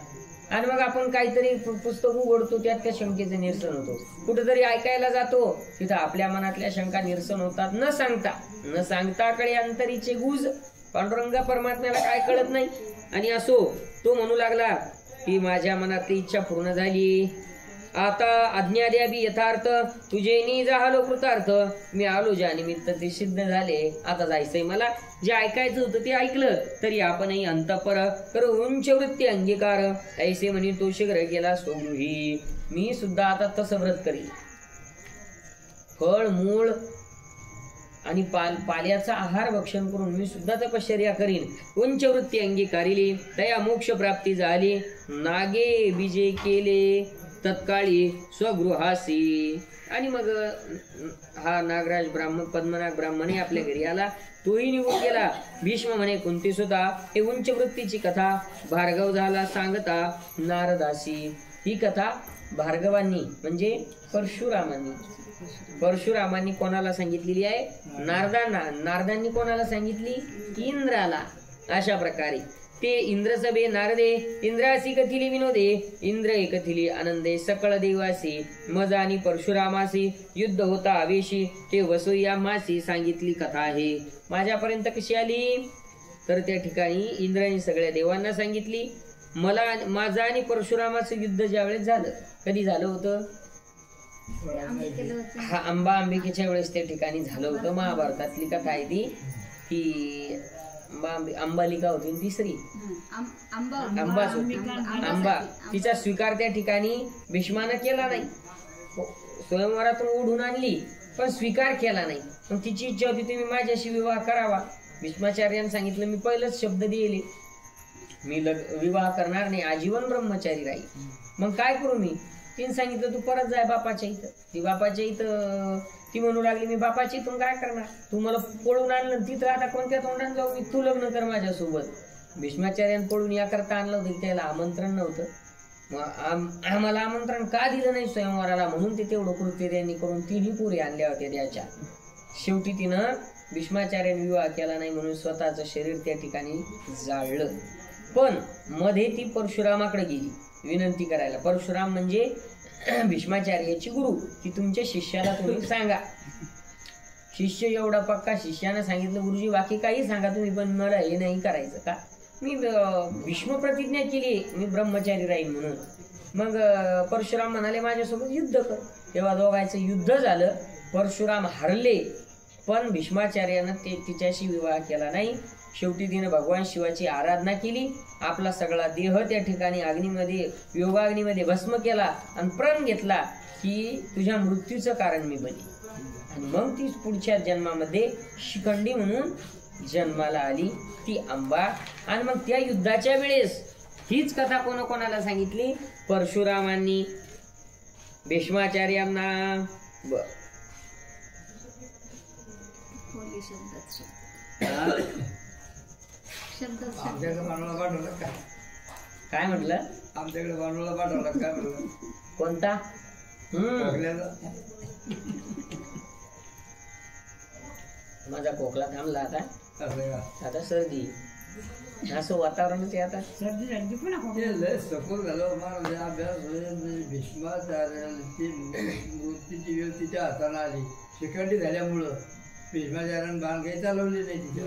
आणि मग आपण काहीतरी पुस्तक उघडतो, त्यात त्या शंकेचं निरसन होतो. कुठेतरी ऐकायला जातो, तिथं आपल्या मनातल्या शंका निरसन होतात. न सांगता कळे अंतरीचे गुज. पांडुरंग परमात्म्याला काय कळत नाही. आणि असो तो म्हणू लागला की माझ्या मनातली इच्छा पूर्ण झाली, आता आज्ञा द्यावी यथार्थ, तुझे झालो कृतार्थ. मी आलो ज्या निमित्त ते सिद्ध झाले, आता जायचंय मला. जे ऐकायचं होतं ते ऐकलं, तरी आपणही अंतपर कर उंच वृत्ती अंगीकार. ऐसे म्हणे तो शीघ्र गेला स्वगृही. मी सुद्धा आता तसं व्रत करील. फळ मूळ आणि पाल्याचा आहार भक्षण करून मी सुद्धा तपश्चर्या करीन. उंच वृत्ती अंगीकारिली, तया मोक्ष प्राप्ती झाली. नागे बीजे केले तत्काळी स्वगृहासी. आणि मग हा नागराज ब्राह्मण पद्मनाग ब्राह्मण आपल्या घरी आला. तोही निघून गेला. भीष्म म्हणे कुंती सुद्धा हे उंच वृत्तीची कथा भार्गव झाला सांगता नारदासी. ही कथा भार्गवांनी म्हणजे परशुरामांनी कोणाला सांगितलेली आहे. नारदांनी कोणाला सांगितली. इंद्राला. अशा प्रकारे ते इंद्रसभे नारदे इंद्रासी कथिली विनोदे, इंद्र एकथिली आनंदे सकळ देवासी. मजा आणि परशुरामासी युद्ध होता आवेशी, ते वसुयामासी सांगितली कथा आहे. माझ्यापर्यंत कशी आली तर त्या ठिकाणी इंद्राने सगळ्या देवांना सांगितली. माझा आणि परशुरामाचं युद्ध ज्यावेळेस झालं, कधी झालं होतं. हा अंबिकेच्या वेळेस त्या ठिकाणी झालं होतं. महाभारतातली कथा आहे ती की अंबालिका होती तिसरी अंबाच होती. अंबा तिचा स्वीकार त्या ठिकाणी भीष्मानं केला नाही. स्वयंवरातून ओढून आणली पण स्वीकार केला नाही. पण तिची इच्छा होती तुम्ही माझ्याशी विवाह करावा. भीष्माचार्याने सांगितलं मी पहिलंच शब्द दिले, मी विवाह करणार नाही, आजीवन ब्रह्मचारी राहील. मग काय करू मी. तिने सांगितलं तू परत जाय बापाच्या इथं. ती बापाच्या इथं ती म्हणू लागली मी बापाची इथून काय करणार, तू मला पळून आणलं तिथं, आता कोणत्या तोंडाने जाऊ मी, तू लग्न कर माझ्यासोबत. भीष्माचार्याने पळून याकरता आणलं होतं, त्याला आमंत्रण नव्हतं. मग आम्हाला आमंत्रण का दिलं नाही स्वयंवराला, म्हणून ते तेवढं कृत्य त्यांनी करून तिन्ही पुरी आणल्या होत्या त्याच्या. शेवटी तिनं भीष्माचार्याने विवाह केला नाही म्हणून स्वतःचं शरीर त्या ठिकाणी जाळलं. पण मध्ये ती परशुरामाकडे गेली विनंती करायला. परशुराम म्हणजे भीष्माचार्याची गुरु, की तुमच्या शिष्याला तुम्ही सांगा. शिष्य एवढा पक्का, शिष्यानं सांगितलं गुरुजी बाकी काही सांगा तुम्ही, पण मला हे नाही करायचं का. मी भीष्म प्रतिज्ञा केली मी ब्रह्मचारी राहील म्हणून. मग परशुराम म्हणाले माझ्यासोबत युद्ध कर. तेव्हा दोघांचं युद्ध झालं. परशुराम हरले पण भीष्माचार्यानं तिच्याशी विवाह केला नाही. शेवटी तिने भगवान शिवाची आराधना केली. आपला सगळा देह त्या ठिकाणी अग्नीमध्ये योगाग्नीमध्ये भस्म केला आणि प्रण घेतला की तुझ्या मृत्यूचं कारण मी बनी. आणि मग ती पुढच्या जन्मामध्ये शिखंडी म्हणून जन्माला आली ती अंबा. आणि मग त्या युद्धाच्या वेळेस हीच कथा कोणाला सांगितली? परशुरामांनी भीष्माचार्यांना. काय म्हटलं? आमच्याकडे बनवला पाठवला काय म्हटलं? कोणता? माझा खोकला थांबला आता सर्दी असं वातावरणच आहे. आता सर्दी सपोज झालं मला अभ्यास भीष्माचार्यांची मूर्तीची वेळ तिच्या हाताने आली. शिखंडी झाल्यामुळं भीष्माचार्यानं बाण काही चालवली नाही तिच्या.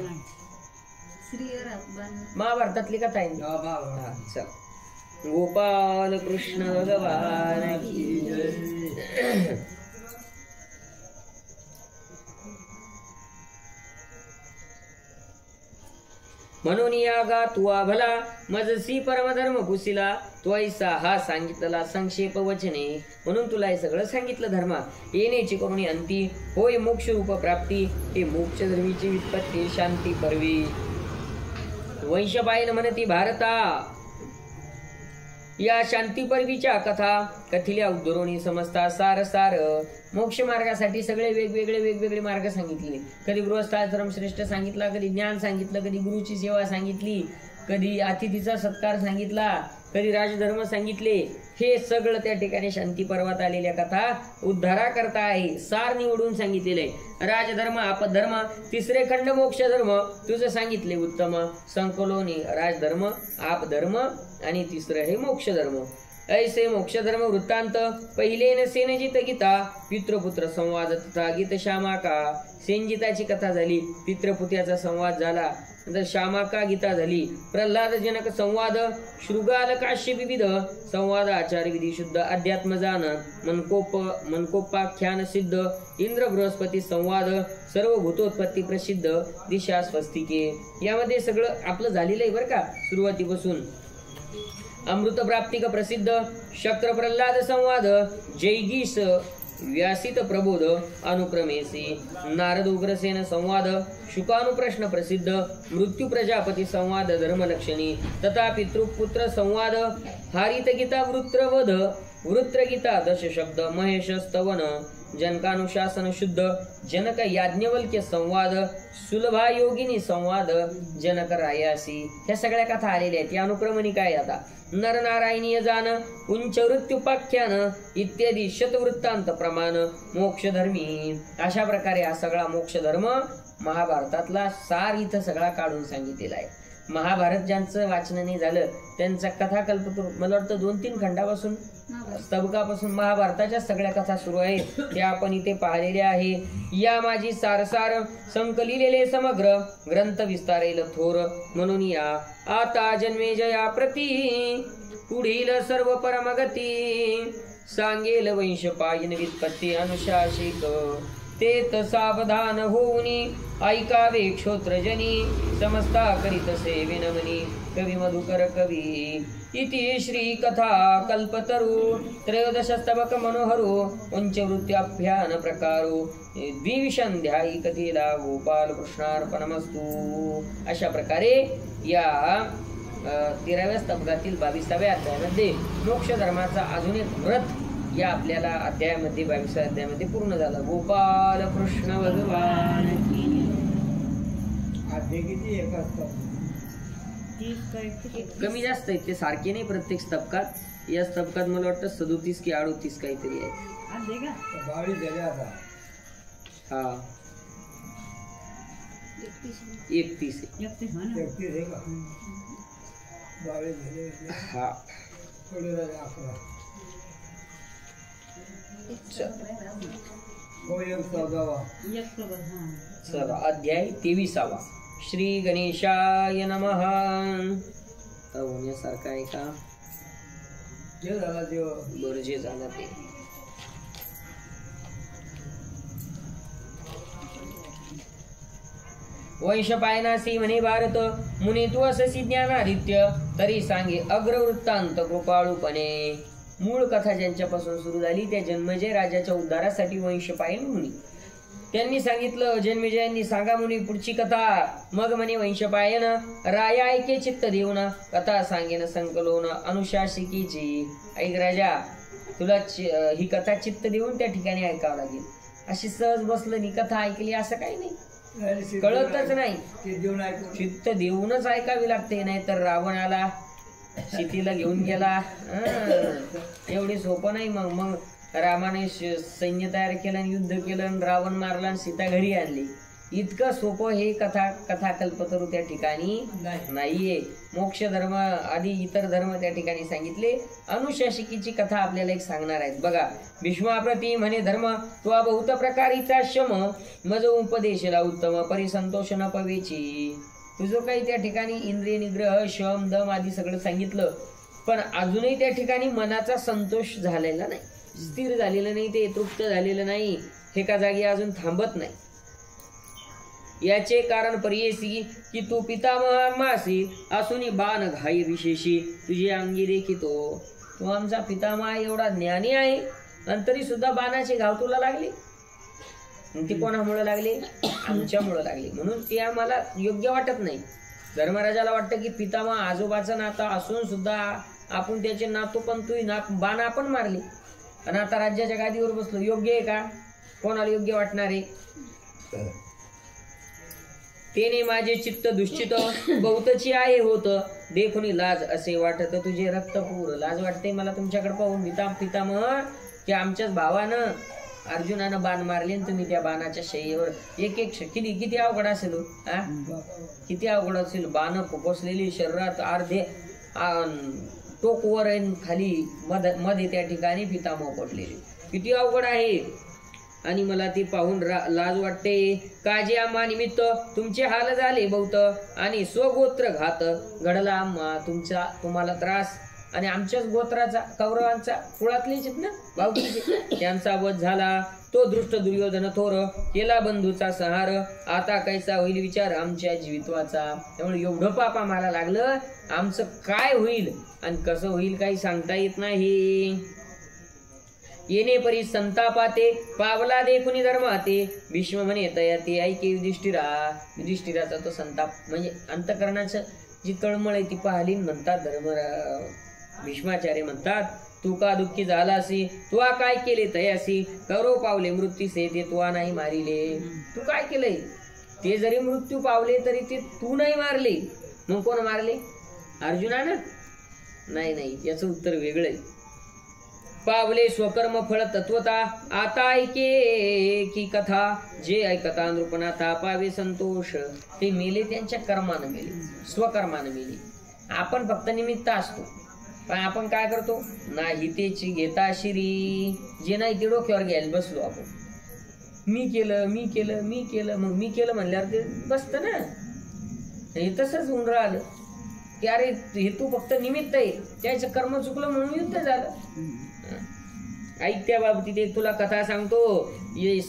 महाभारतातली कथा आहे. चल, गोपाल कृष्ण भगवान की जय. म्हणून या गा तुवा भला मजसी परमधर्म पुसिला त्वैसा हा सांगितला संक्षेप वचने. म्हणून तुला हे सगळं सांगितलं धर्मा. येण्याची करुणी अंती होय मोक्ष रूप प्राप्ती. हे मोक्ष धर्मीची व्युत्पत्ती शांती परवी. वैशपायन म्हणती भारता या शांती परवीच्या कथा कथिल्या उद्धरोणी समजता सार सार. मोक्ष मार्गासाठी सगळे वेगवेगळे मार्ग सांगितले. कधी गृहस्थाश्रम श्रेष्ठ सांगितला, कधी ज्ञान सांगितलं, कधी गुरुची सेवा सांगितली, कधी अतिथीचा सत्कार सांगितला, कधी राजधर्म सांगितले. हे सगळं त्या ठिकाणी शांती पर्वात आलेल्या कथा उद्धारा करता आहे. सार निवडून सांगितलेले. राजधर्म आपधर्म, तिसरे खंड मोक्ष धर्म तुझं सांगितले उत्तम. संकलोनी राजधर्म आपधर्म आणि तिसरं हे मोक्ष धर्म. ऐसे मोक्ष धर्म वृत्तांत पहिले न सेनजित गीता पितृपुत्र संवाद तथा गीत श्यामाका. सेनजिताची कथा झाली, पितृपुत्राचा संवाद झाला, नंतर श्यामाका गीता झाली. प्रल्हाद जनक संवाद, शृगाल काश्य विविध संवाद आचार्य विधी शुद्ध अध्यात्म जान मनकोपाख्यान सिद्ध. इंद्र बृहस्पती संवाद सर्व भूतोत्पत्ती प्रसिद्ध दिशा स्वस्तिके. यामध्ये सगळं आपलं झालेलं आहे बरं का. सुरुवातीपासून अमृत प्राप्तिक प्रसिद्ध शक्र प्रल्हाद संवाद जैगीस व्यासित प्रबोध अनुक्रमेसी. नारद उग्रसेन संवाद शुकानुप्रश्न प्रसिद्ध. मृत्यू प्रजापती संवाद धर्मलक्षणी तथा पितृपुत्र संवाद. हारित गीता वृत्रवध वृत्रगीता दश शब्द महेश स्तवन. जनकानुशासन शुद्ध जनक याज्ञवल्क्य संवाद. सुलभा योगिनी संवाद जनक रायासी. ह्या सगळ्या कथा आलेल्या आहेत. या अनुक्रमणी काय आता नरनारायणीय जान उंच वृत्त्युपाख्यान इत्यादी शतवृत्तांत प्रमाण मोक्षधर्मी. अशा प्रकारे हा सगळा मोक्षधर्म महाभारतातला सार इथं सगळा काढून सांगितलेला आहे. महाभारत ज्यांचं वाचन नाही झालं त्यांचा कथाकल्प मला वाटतं 2-3 खंडापासून स्तबकापासून महाभारताच्या सगळ्या कथा सुरू आहेत. त्या आपण इथे पाहिलेल्या आहे. या माझी सारसार संकलिलेले समग्र ग्रंथ विस्तारेल थोर. म्हणून या आता जन्मे जया प्रती पुढील सर्व परमगती. सांगेल वंशपायन व्युत्पत्ती अनुशासिक. तेत सावधान होऊनी ऐकावे क्षोत्रजनी. समस्ता करीत सेविनमनी कवी मधुकर कवी. इति श्री कथा कल्पतरू त्रयोदश स्तबक मनोहरो उंच वृत्त्याभ्यान प्रकारो. द्विविशंध्यायी कथेला गोपाल कृष्णार्पणमस्तु. अशा प्रकारे या 13व्या स्तबकातील 22व्या अध्यायामध्ये मोक्ष धर्माचा अजून एक व्रत या आपल्याला अध्यायामध्ये 22व्या अध्यायामध्ये पूर्ण झाला. गोपाल कृष्ण भगवान की. कमी जास्त आहेत ते सारखे नाही प्रत्येक स्तबकात. या स्तबकात मला वाटतं 37 की 38 काहीतरी आहे. हा 31 हा. चला अध्याय 23वा. श्री गणेशाय नमः. होण्यासारखं आहे का? बरं जे झालं ते. वंश पायनासी म्हणे भारत, मुनी तू अससी ज्ञानादित्य, तरी सांगे अग्रवृत्तांत कृपाळूपणे. मूळ कथा ज्यांच्यापासून सुरू झाली त्या जन्मेजय राजाच्या उद्धारासाठी वंश पायन मुनी त्यांनी सांगितलं. जन्मेजयांनी सांगा मुनी पुढची कथा. मग म्हणे वंशपायन, राया ऐके चित्त देऊन, कथा सांगेन संकलोन अनुशासिकीची. ऐक राजा, तुला ही कथा चित्त देऊन त्या ठिकाणी ऐकावं लागेल. अशी सहज बसलं नी कथा ऐकली असं काही नाही, कळतच नाही. चित्त देऊनच ऐकावी लागते, नाही तर रावण आला सीतेला घेऊन गेला. एवढी सोपं नाही. मग रामाने सैन्य तयार केलं आणि युद्ध केलं आणि रावण मारला आणि सीता घरी आणली. इतकं सोपं हे कथा कल्पतरू त्या ठिकाणी नाहीये. मोक्ष धर्म आधी इतर धर्म त्या ठिकाणी सांगितले. अनुशासिकीची कथा आपल्याला एक सांगणार आहेत बघा. भीष्माप्रती म्हणे धर्म, तो बहुत प्रकारीचा शम, मज उपदेशला उत्तम परिसंतोष न पवेची. तुझं काही त्या ठिकाणी इंद्रिय निग्रह शम दम आधी सगळं सांगितलं, पण अजूनही त्या ठिकाणी मनाचा संतोष झालेला नाही, स्थिर झालेलं नाही, ते तृप्त झालेलं नाही, एका जागी अजून थांबत नाही. याचे कारण पर्येसी की तू पितामह मासी असून बाण घाई विशेषी तुझी अंगी देखितो. तू आमचा पितामह एवढा ज्ञानी आहे आणि तरी सुद्धा बाणाचे घाव तुला लागले. ते कोणामुळे लागले? आमच्यामुळे लागले. म्हणून ते आम्हाला योग्य वाटत नाही. धर्मराजाला वाटतं की पितामह आजोबाचा नाता असून सुद्धा आपण त्याचे नातू पण तू बाण आपण मारले आणि आता राज्याच्या गादीवर बसलो. योग्य आहे का? कोणाला योग्य वाटणार आहे? तेने माझे चित्त दुश्चित बहुतची आहे होत, देखून लाज असे वाटत तुझे रक्तपूर. लाज वाटते मला तुमच्याकडे पाहून पितामह की आमच्याच भावानं अर्जुनानं बाण मारले आणि तुम्ही त्या बाणाच्या शय्येवर एक एक किती अवघड असेल, किती अवघड असेल. बाण पोसलेली शरीरात अर्धे टोकवर खाली मध्ये त्या ठिकाणी पितामह पडलेले, किती अवघड आहे. आणि मला ती पाहून लाज वाटते. काजी आम्हा निमित्त तुमचे हाल झाले बहुत आणि स्वगोत्र घात घडला आम्हा तुम्हाला त्रास. आणि आमच्याच गोत्राचा कौरवांचा कुळातलेच ना भाऊकीचे, त्यांचा वध झाला. तो दृष्ट दुर्योधन थोर केला बंधूचा संहार. आता कैसा होईल विचार आमच्या जीवित्वाचा. त्यामुळे एवढं पाप आम्हाला लागलं, आमचं काय होईल आणि कसं होईल काही सांगता येत नाही. येणे परी संतापाते पावला देखुनी धर्माते. भीष्म म्हणे तयाते ऐके युधिष्ठिरा. युधिष्ठिराचा तो संताप म्हणजे अंतकरणाचं जी तळमळ आहे ती पाहिली. म्हणतात भीष्माचार्य म्हणतात, तू का दुःखी झालासी, तू काय केले तयासी. कौरव पावले मृत्यूसे ते तुआ नाही मारिले. तू काय केलंय? ते जरी मृत्यू पावले तरी ते तू नाही मारले. मग कोण मारले? अर्जुनानं? नाही, याचं उत्तर वेगळंय. पावले स्वकर्म फळ तत्वता आता ऐके की कथा. जे ऐकता नृपनाथा पावे संतोष. ते मेले त्यांच्या कर्मानं मेले, स्वकर्मानं मेले. आपण फक्त निमित्त असतो, पण आपण काय करतो? नाही तेची घेता शिरी. जे नाही ते डोक्यावर घ्यायला बसलो आपण. मी केलं मग मी केलं म्हणल्यावर ते बसतं ना. हे तसंच होऊन राहिलं की अरे हे तू फक्त निमित्त आहे, त्याचं कर्म चुकलं म्हणून युद्ध झालं. ऐक त्या बाबतीत तुला कथा सांगतो.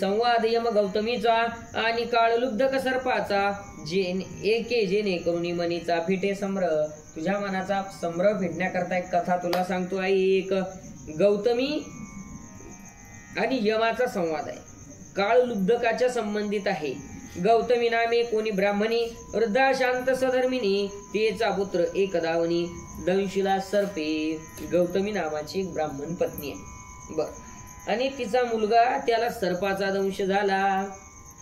संवाद यम गौतमीचा आणि काळलुब्धक सर्पाचा. एके जेणे करुणी मनीचा फिटे सम्र. तुझ्या मनाचा सम्र फिटण्याकरता एक कथा तुला सांगतो. एक गौतमी आणि यमाचा संवाद आहे, काळलुब्धकाच्या संबंधित आहे. गौतमी नामे कोणी ब्राह्मणी वृद्धा शांत सधर्मिणी. तेचा पुत्र एक दावणी दंशिला सर्पे. गौतमी नावाची एक ब्राह्मण पत्नी आहे बर. आणि तिचा मुलगा त्याला सर्पाचा दंश झाला.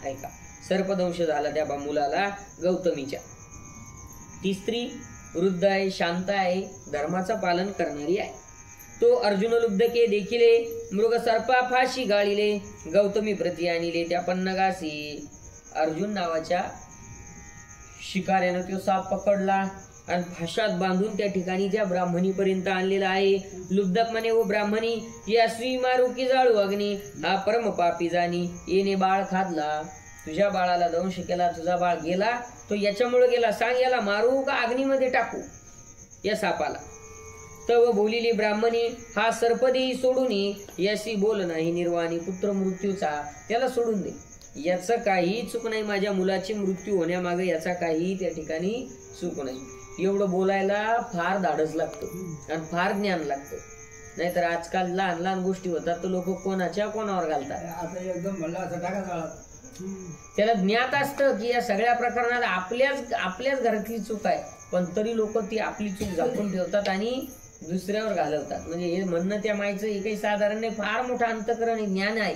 ऐका, सर्पदंश झाला त्या मुलाला गौतमीच्या. ती स्त्री वृद्ध आहे, शांत आहे, धर्माचं पालन करणारी आहे. तो अर्जुन लुब्धके देखिले मृग सर्पा फाशी गाळिले. गौतमी प्रती आणिले त्या पन्नगासी. अर्जुन नावाच्या शिकाऱ्यानं तो साप पकडला आणि फाशात बांधून त्या ठिकाणी त्या ब्राह्मणीपर्यंत आणलेला आहे. लुब्धक म्हणे ओ ब्राह्मणी, या श्री मारू की जाळू अग्नी. हा परम पापी जाणी येणे बाळ खादला. तुझ्या बाळाला दंश केला, तुझा बाळ गेला, तो याच्यामुळे गेला. सांग याला मारू का अग्नीमध्ये टाकू या सापाला? तव बोलिली ब्राह्मणी, हा सर्प देई सोडून. याशी बोल नाही निर्वाणी पुत्र मृत्यूचा. त्याला सोडून दे, याचं काही चूक नाही, माझ्या मुलाची मृत्यू होण्यामागे याचा काही त्या ठिकाणी चूक नाही. एवढं बोलायला फार धाडस लागतं आणि फार ज्ञान लागतं. नाहीतर आजकाल लहान लहान गोष्टी होतात तर लोक कोणाच्या कोणावर घालतात. आता एकदम म्हणलं असं टाका जाळात. त्याला ज्ञात असतं की या सगळ्या प्रकरणात आपल्याच घरातली चूक आहे, पण तरी लोक ती आपली चूक झाकून ठेवतात आणि दुसऱ्यावर घालवतात. म्हणजे हे म्हणणं त्या माईचं हे काही साधारण नाही, फार मोठं अंतःकरण ज्ञान आहे.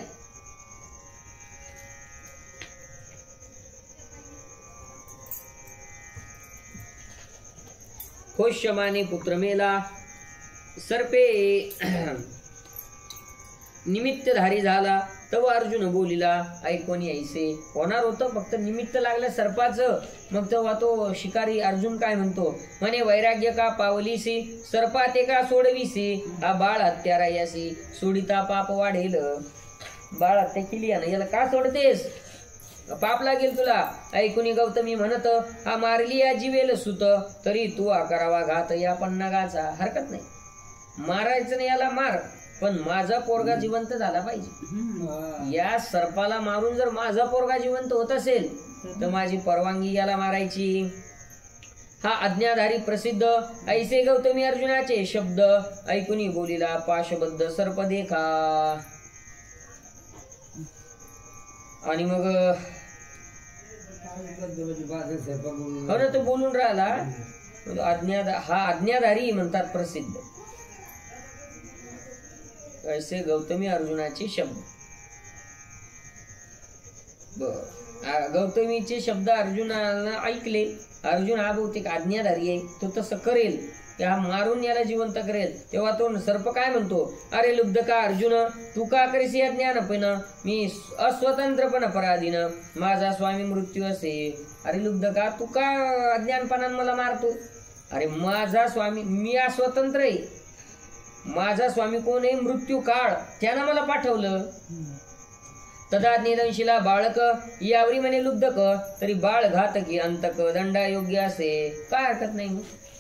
होश्यमाने पुत्र मेला, सर्पे निमित्तधारी झाला, तव अर्जुन बोलिला ऐकोनी ऐसे. होणार होतं, फक्त निमित्त लागलं सर्पाचं. मग तेव्हा तो शिकारी अर्जुन काय म्हणतो, म्हणे वैराग्य का पावलीसी, सर्पाते का सोडविसी, हा बाळ हत्यारा यासी, सोडिता पाप वाढेल. बाळ हत्या केली ना, याला का सोडतेस, पाप लागेल तुला. ऐकुनी गौतमी म्हणत, हा मारली या जीवेल सुत, तरी तू करावा घात या पन्नागाचा. हरकत नाही, मारायचं नाही याला मार, पण माझा पोरगा जिवंत झाला पाहिजे. या सर्पाला मारून जर माझा पोरगा जिवंत होत असेल तर माझी परवानगी याला मारायची. हा अज्ञाधारी प्रसिद्ध ऐसे गौतमी अर्जुनाचे शब्द, ऐकुनी बोलिला पाशबद्ध सर्प देखा. आणि मग हो ना, तो बोलून राहिला. हा अज्ञाधारी म्हणतात प्रसिद्ध, ऐसे गौतमी अर्जुनाचे शब्द. गौतमीचे शब्द अर्जुनाला ऐकले. अर्जुन हा बहुतेक आज्ञाधारी आहे, तो तसं करेल, त्या मारून याला जिवंत करेल. तेव्हा तो सर्प काय म्हणतो, अरे लुब्ध का अर्जुन, तू का करीस या ज्ञानपण, मी अस्वतंत्रपण पराधीन, माझा स्वामी मृत्यू असे. अरे लुब्ध का, तू का अज्ञानपणाने मला मारतो. अरे माझा स्वामी, मी अस्वतंत्र आहे, माझा स्वामी कोण आहे, मृत्यू काळ, त्यानं मला पाठवलं. तदा निदंशिला बाळक, यावरी म्हणे लुब्धक, तरी बाळ घातकी अंतक दंडा योग्य असे. काय हरकत नाही.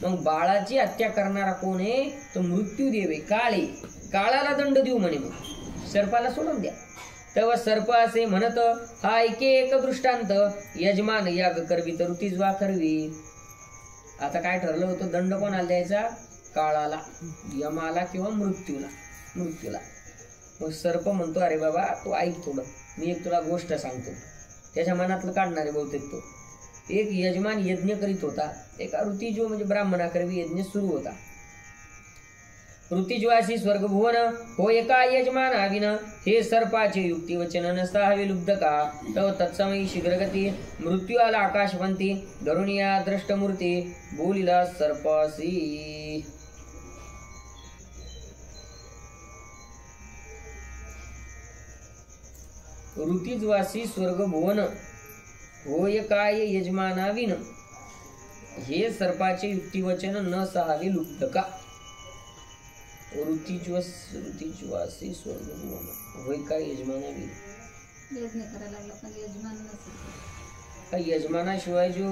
मग बाळाची हत्या करणारा कोण आहे, तो मृत्यू देवे काळे, काळाला दंड देऊ म्हणे. मग सर्पाला सोडून द्या. तेव्हा सर्प असे म्हणत, हा ऐके एक दृष्टांत, यजमान याग करवी तर ऋतीजवा करवी. आता काय ठरलं होतं, दंड कोणाला द्यायचा, काळाला, यमाला किंवा मृत्यूला. मग सर्प म्हणतो, अरे बाबा तू ऐक थोडं, मी एक तुला गोष्ट सांगतो. त्याच्या मनातलं काढणारे बहुतेक तो. एक यजमान यज्ञ करीत होता, एका ऋतिजो म्हणजे ब्राह्मणाकरवी यज्ञ सुरू होता. ऋतिजवासी स्वर्गभुवन हो एका यजमान आविन, हे सर्पाचे युक्ती वचन नसता हवे लुब्ध का. तव तत्समयी शीघ्रगती, मृत्यू आला आकाशवंती, धरून या द्रष्टमूर्ती, बोलिला सर्पासी. ऋतिजवासी स्वर्गभुवन होय काय यजमानाविन, हे सर्पाचे युक्तिवचन न सहावे लुब्ध का. ऋतिजवासी स्वर्गभुवन होय काय यजमानाविन, यजमानाशिवाय जो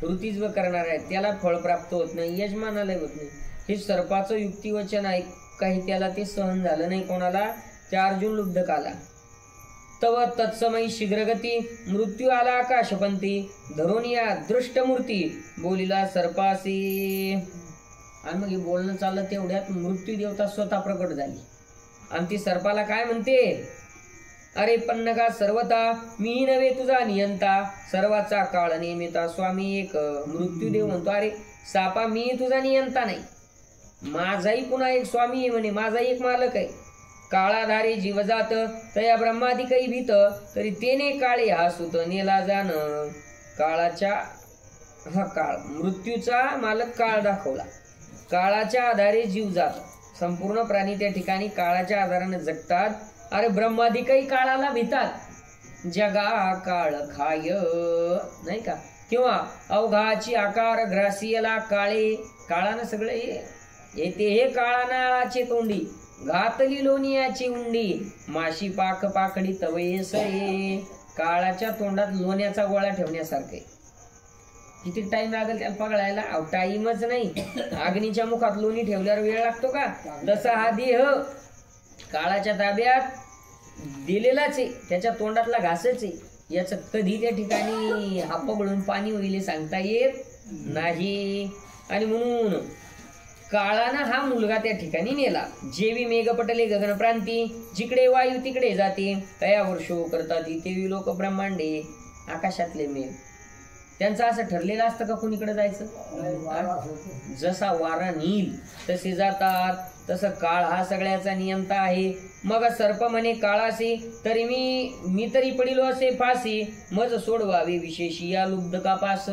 ऋतिजव करणार आहे त्याला फळ प्राप्त होत नाही, यजमानाला होत नाही. हे सर्पाचं युक्तिवचन आहे, काही त्याला ते सहन झालं नाही. कोणाला, त्या अर्जुन लुब्धकाला. तव तत्समयी शीघ्रगती, मृत्यू आला आकाशपंथी, धरून या दृष्टमूर्ती, बोलिला सर्पासी. आणि मग हे बोलणं चाललं तेवढ्यात मृत्यू देवता स्वतः प्रकट झाली आणि ती सर्पाला काय म्हणते, अरे पन्नगा सर्वता, मी नव्हे तुझा नियंता, सर्वाचा काळ नेमिता स्वामी एक. मृत्यूदेव म्हणतो, अरे सापा मी तुझा नियंता नाही, माझाही पुन्हा एक स्वामी आहे म्हणे, माझाही एक मालक आहे. काळाधारे जीवजात, तया ब्रह्मादिकही भीत, तरी तेने काळे हा सुत नेला जाण. काळाच्या हा काळ, मृत्यूचा मालक काळ दाखवला. काळाच्या आधारे जीव जात, संपूर्ण प्राणी त्या ठिकाणी काळाच्या आधाराने जगतात. अरे ब्रह्मादिकही काळाला भीतात, जगा काळ खाय नाही का, किंवा अवघाची आकार ग्रासियला काळे. काळानं सगळे येते हे काळानाळाचे तोंडी, घातली लोणियाची उंडी, माशी पाक पाकडी तवयेस. काळाच्या तोंडात लोण्याचा गोळा ठेवण्यासारखे. किती टाइम लागेल त्याला पगळायला, टाइमच नाही. अग्नीच्या मुखात लोणी ठेवल्यावर वेळ लागतो का, तसा हा देह काळाच्या ताब्यात दिलेलाच आहे, त्याच्या तोंडातला घासच आहे. याचं कधी त्या ठिकाणी हाप गळून पाणी होईल सांगता येत नाही. आणि म्हणून काळानं हा मुलगा त्या ठिकाणी नेला. जेवी मेघ पटले गगनप्रांती, जिकडे वायू तिकडे जाते, तयावर शो करतात तेवी लोक ब्रह्मांडे. आकाशातले मेघ त्यांचं असं ठरलेलं असतं का कुणीकडे जायचं? जसा वारा नील तसे जातात, तसं काळ हा सगळ्याचा नियंता आहे. मग सर्प म्हणे काळासी, तरी मी तरी पडिलो असे फासी, मज सोडवावे विशेषी या लुब्धकापास.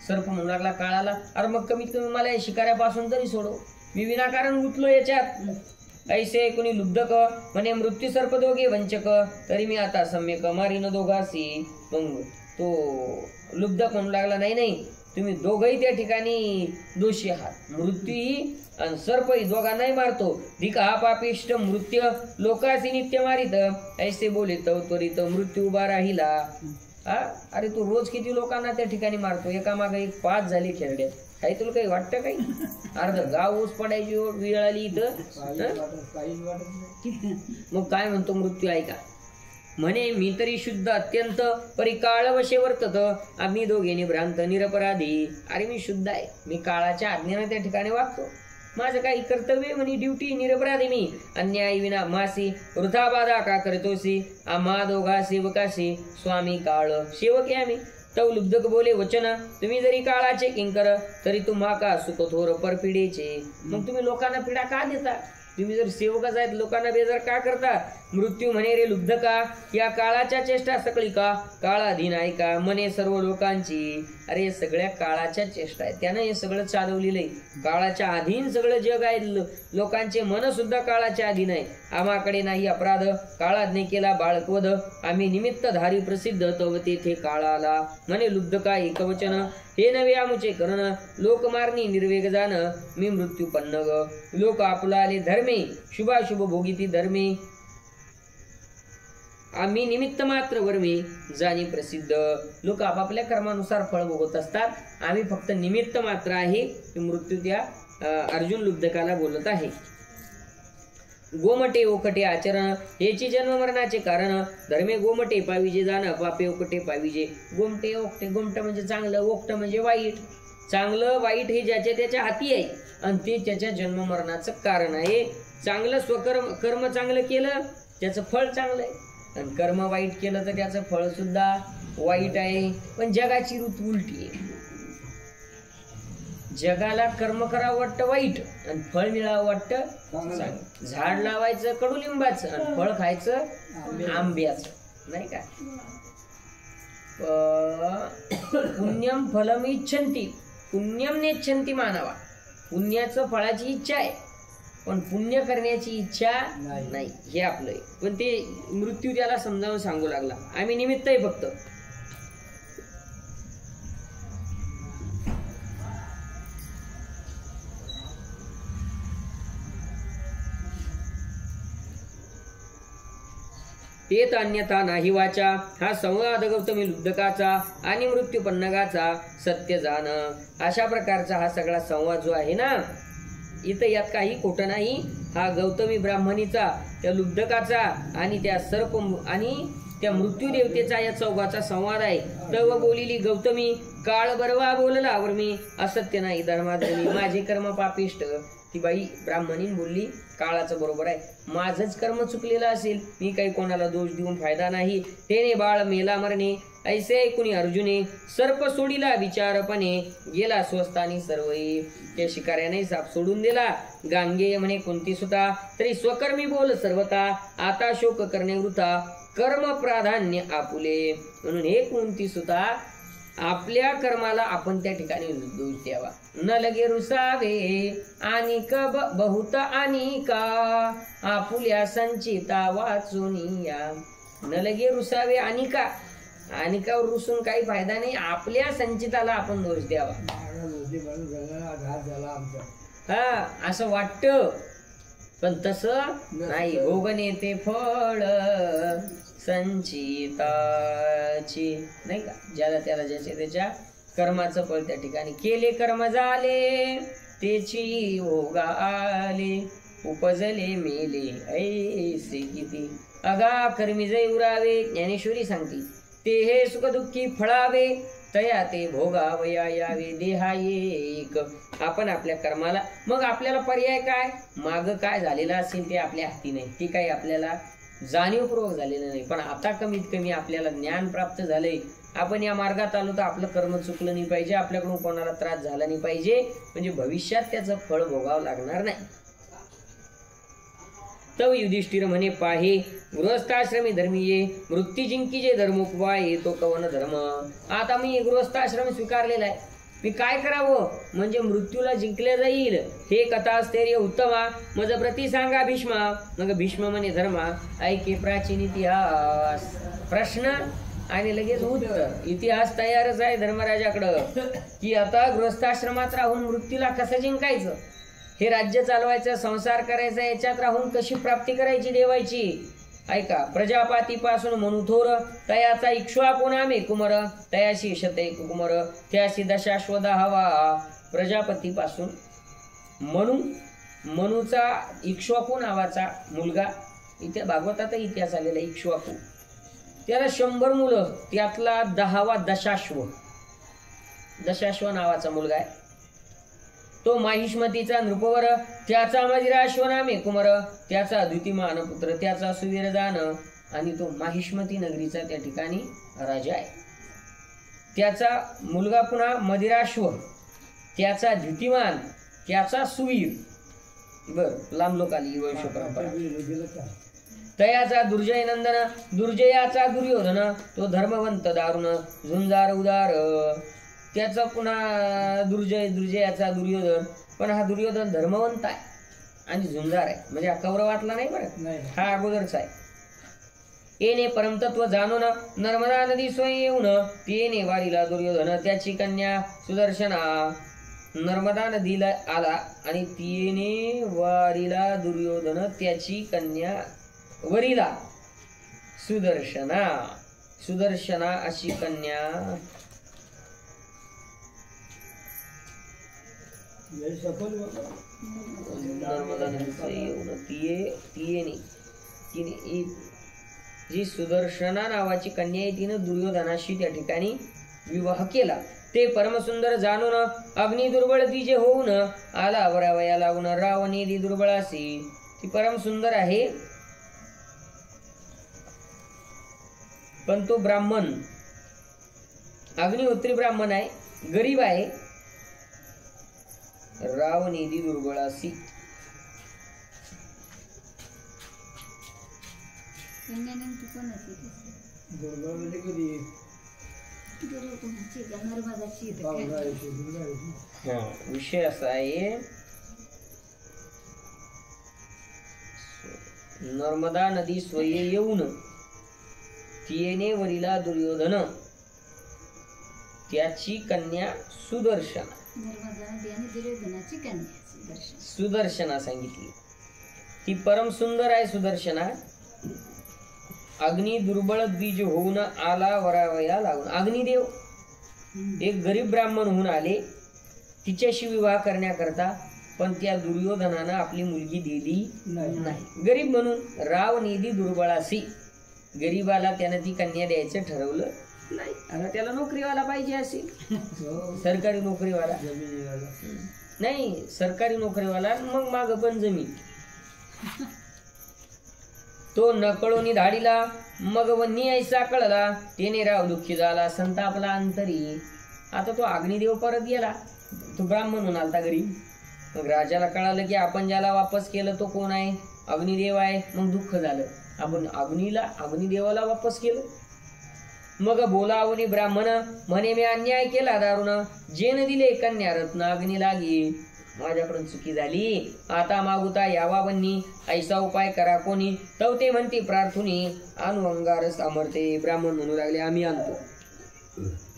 सर्प म्हणू लागला काळाला, अरे मग कमीत कमी मला या शिकाऱ्यापासून तरी सोडव, मी विनाकारण गुंतलो याच्यात. ऐसे कुणी लुब्धक म्हणे मृत्यू सर्प दोघे वंचक, तरी मी आता सम्यक मारीन दोघासी. मग तो लुब्धक म्हणू लागला, नाही नाही, तुम्ही दोघही त्या ठिकाणी दोषी आहात. मृत्यूही आणि सर्पही दोघांनाही मारतो. धिक हा पापिष्ट मृत्यू लोकासी नित्य मारित, ऐसे बोले तव त्वरित मृत्यू उभा राहिला. अरे तू रोज किती लोकांना त्या ठिकाणी मारतो, एकामागे एक 5 झाले खेळड्यात. काही तुला काही वाटतं? काही अर्ध गाव ऊस पडायची वेळ आली इथं. मग काय म्हणतो मृत्यू ऐका, म्हणे मी तरी शुद्ध अत्यंत, परी काळ वशे वर्तत, आम्ही दोघेनी भ्रांत निरपराधी. अरे मी शुद्ध आहे, मी काळाच्या आज्ञेने त्या ठिकाणी वागतो, माझं काही कर्तव्य म्हणे ड्युटी, निरपराधी मी. अन्याय विना मासी वृथा बाधा का करतोसी, आम्हा दोघा सेवकाशी स्वामी काळ सेवक आम्ही. तव लुब्धक बोले वचन, तुम्ही जरी काळाचे किंकर, तरी तुम्हा का सुख थोर परपिडेचे. मग तुम्ही लोकांना पिढा का देता? तुम्ही जर सेवकच आहेत, लोकांना बेजार का करता? मृत्यू म्हणे रे लुब्धका, या काळाच्या चेष्टा सकळी का, काळाधीन आहे का म्हणे सर्व लोकांची. अरे सगळ्या काळाच्या चेष्टा आहे, त्यानं हे सगळं चालवलेलं आहे. काळाच्या अधीन सगळं जग आहे, लोकांचे मन सुद्धा काळाच्या अधीन आहे. आम्हाकडे नाही अपराध, काळाज्ञे केला बाळकवध, आम्ही निमित्तधारी प्रसिद्ध तव तेथे काळाला. म्हणे लुब्धका एकवचन, हे नवे आमुचे करण, लोक मारणी निर्वेग जाण, मी मृत्यू पन्नग. लोक आपला आले धर्मे, शुभाशुभ भोगिती धर्मे, आम्ही निमित्त मात्र वर्मे जाणी प्रसिद्ध. लोक आपापल्या कर्मानुसार फळ भोगत असतात, आम्ही फक्त निमित्त मात्र आहे. मृत्यू त्या अर्जुन लुब्धकाला बोलत आहे. गोमटे ओकटे आचरण, हेची जन्म मरणाचे कारण, धर्मे गोमटे पाविजे जाण, पापे ओकटे पाविजे. गोमटे ओकटे, गोमट म्हणजे चांगलं, ओकट म्हणजे वाईट. चांगलं वाईट हे ज्याच्या त्याच्या हाती आहे आणि ते त्याच्या जन्म मरणाचं कारण आहे. चांगलं कर्म चांगलं केलं त्याचं फळ चांगलं आहे, आणि कर्म वाईट केलं तर त्याचं फळ सुद्धा वाईट आहे. पण जगाची रीत उलटी आहे. जगाला कर्म करावं वाटतं वाईट आणि फळ मिळावं वाटतं चांगलं. झाड लावायचं कडुलिंबाचं आणि फळ खायचं आंब्याचं, नाही का? पुण्यम फलम इच्छन्ति, पुण्यम नेच्छन्ति मानवा. पुण्याचं फळाची इच्छा आहे, पण पुण्य करण्याची इच्छा नाही, हे आपलं आहे. पण ते मृत्यू त्याला समजावून सांगू लागला, आम्ही निमित्त आहे फक्त. तेत अन्यथा नाही वाचा, हा संवाद गौतमी लुब्धकाचा आणि मृत्यू पन्नगाचा सत्य जाण. अशा प्रकारचा हा सगळा संवाद जो आहे ना, इथं यात काही खोटं नाही. हा गौतमी ब्राह्मणीचा, त्या लुब्धकाचा आणि त्या सर्प आणि त्या मृत्यू देवतेचा या चौघाचा संवाद आहे. तव बोलिली गौतमी, काळ बरवा बोलला मी, असत्य नाही धर्माधर्मी, माझे कर्म पापिष्ट. ती बाई ब्राह्मणीन बोलली, काळाचं बरोबर आहे, माझंच कर्म चुकलेलं असेल, मी काही कोणाला दोष देऊन फायदा नाही. तेने बाळ मेला मरणे, ऐसे कुणी अर्जुने, सर्प सोडीला विचारपणे, गेला स्वस्तानी सर्वई. त्या शिकाऱ्याने साप सोडून दिला. गांगेय म्हणे कुंती सुता, तरी स्वकर्मी बोल सर्वता, आता शोक करणे वृथा, कर्म प्राधान्य आपुले. म्हणून हे कुंती सुता, आपल्या कर्माला आपण त्या ठिकाणी दोष द्यावा. न लगे रुसावे अनिक बहुत अनिका, आपुल्या संचिता वाचुनिया. न लगे रुसावे अनिका, अनिकावर रुसून काही फायदा नाही, आपल्या संचिताला आपण दोष द्यावा. हा असं वाटतं, पण तसं नाही. भोगणे ते फळ संचिताची, नाही का? ज्याला त्याला ज्याच्या त्याच्या कर्माचं फळ त्या ठिकाणी. केले कर्म झाले तेची भोग आले, उपजले मेले ऐसे किती. अगा कर्मी जय उरावे. ज्ञानेश्वरी सांगते ते हे सुखदुःखी फळावे तया ते भोगावया यावे देहा एक. आपण आपल्या कर्माला, मग आपल्याला पर्याय काय, माग काय झालेलं असेल ते आपल्या हाती नाही, ते काही आपल्याला जाणीवपूर्वक झालेलं नाही. पण आता कमीत कमी आपल्याला ज्ञान प्राप्त झालंय, आपण या मार्गात आलो तर आपलं कर्म चुकलं नाही पाहिजे, आपल्याकडून कोणाला त्रास झाला नाही पाहिजे, म्हणजे भविष्यात त्याचं फळ भोगावं लागणार नाही. तव युधिष्ठिर म्हणे पाहे गृहस्थाश्रमी धर्मीये मृत्यू जिंकीजे धर्मोपवाय तो कवन धर्म. आता मी गृहस्थाश्रम स्वीकारलेला आहे, मी काय करावं म्हणजे मृत्यूला जिंकले जाईल. हे कथा स्थैर्य उत्तमा मज प्रति सांगा भीष्मा. मग भीष्म म्हणे धर्मा ऐके प्राचीन इतिहास. प्रश्न आणि लगेच उत्तर. इतिहास तयारच आहे धर्मराजाकडं की आता गृहस्थाश्रमात राहून मृत्यूला कसं जिंकायचं, हे राज्य चालवायचं, संसार करायचा, याच्यात राहून कशी प्राप्ती करायची देवायची. ऐका, प्रजापातीपासून म्हणू थोर तयाचा इक्ष्वाकू नामे कुमर तयाशी शते कुमर त्याशी दशाश्वदा हवा. प्रजापतीपासून मनुचा इक्ष्वाकू नावाचा मुलगा, इथे भागवतात इतिहास आलेला इक्ष्वाकू, त्याला 100 मुलं, त्यातला 10वा दशाश्व नावाचा मुलगा आहे. तो माहिष्मतीचा नृपवर त्याचा मजिराश्व नामे कुमर त्याचा द्वितीमान पुत्र त्याचा सुवीरदान. आणि तो माहिष्मती नगरीचा त्या ठिकाणी राजा आहे. त्याचा मुलगा पुन्हा मदिराश्व, त्याचा द्वितीमान, त्याचा सुवीर. बर, लांब लोक आली वंश परंपरा. तयाचा दुर्जय नंदन दुर्जयाचा दुर्योधन तो धर्मवंत दारुण झुंजार उदार. त्याचा पुन्हा दुर्जयाचा दुर्योधन, पण हा दुर्योधन धर्मवंत आहे आणि झुंजार आहे, म्हणजे हा कौरवातला नाही बरं, हा अगोदरचा आहे. येणे परमतत्व जाणून नर्मदा नदी स्वयं येऊन येणे वारीला दुर्योधन त्याची कन्या सुदर्शना. नर्मदा नदीला आला आणि तिने वारीला दुर्योधन त्याची कन्या वरीला सुदर्शना अशी कन्या. नर्मदा नदीचं येऊन तिने जी सुदर्शना नावाची कन्या आहे तिनं दुर्योधनाशी त्या ठिकाणी विवाह केला. ते परमसुंदर जाणून अग्नी दुर्बळ तिचे होऊन आला वरावया लागून रावणी दी दुर्बळासी. ती परम सुंदर आहे, पण तो ब्राह्मण अग्निहोत्री ब्राह्मण आहे, गरीब आहे. रावनेदी दुर्बळासी. विषय असा आहे, नर्मदा नदी स्वयं येऊन तिने वरीला दुर्योधन त्याची कन्या सुदर्शना. सुदर्शना सांगितली, ती परम सुंदर आहे सुदर्शना. अग्नी दुर्बळ द्विज होऊन आला वरावया लागून. अग्निदेव एक गरीब ब्राह्मण होऊन आले तिच्याशी विवाह करण्याकरता, पण त्या दुर्योधनानं आपली मुलगी दिली नाही. गरीब म्हणून राव नेदी दुर्बळासी, गरीबाला त्यानं ती कन्या द्यायचं ठरवलं नाही. आता त्याला नोकरीवाला पाहिजे असेल, सरकारी नोकरीवाला नाही, सरकारी नोकरीवाला, मग माग पण जमीन. तो नकळोनी धाडीला मग वन्नी ऐसा कळला तेने राव दुःखी झाला संतापला अंतरी. आता तो अग्निदेव परत गेला, तो ब्राह्मण म्हणून आलता घरी. मग राजाला कळालं की आपण ज्याला वापस केलं तो कोण आहे, अग्निदेव आहे. मग दुःख झालं, आपण अग्निदेवाला वापस केलं. मग बोलावणी ब्राह्मण म्हणे मी अन्याय केला दारुण जेन दिले कन्या रत्न अग्नी लागी. माझ्याकडून चुकी झाली, आता मागुता यावा वन्नी ऐसा उपाय करा कोणी. तव ते म्हणते प्रार्थुनी अनुअंगार सामर्थ्ये. ब्राह्मण म्हणू लागले आम्ही आणतो,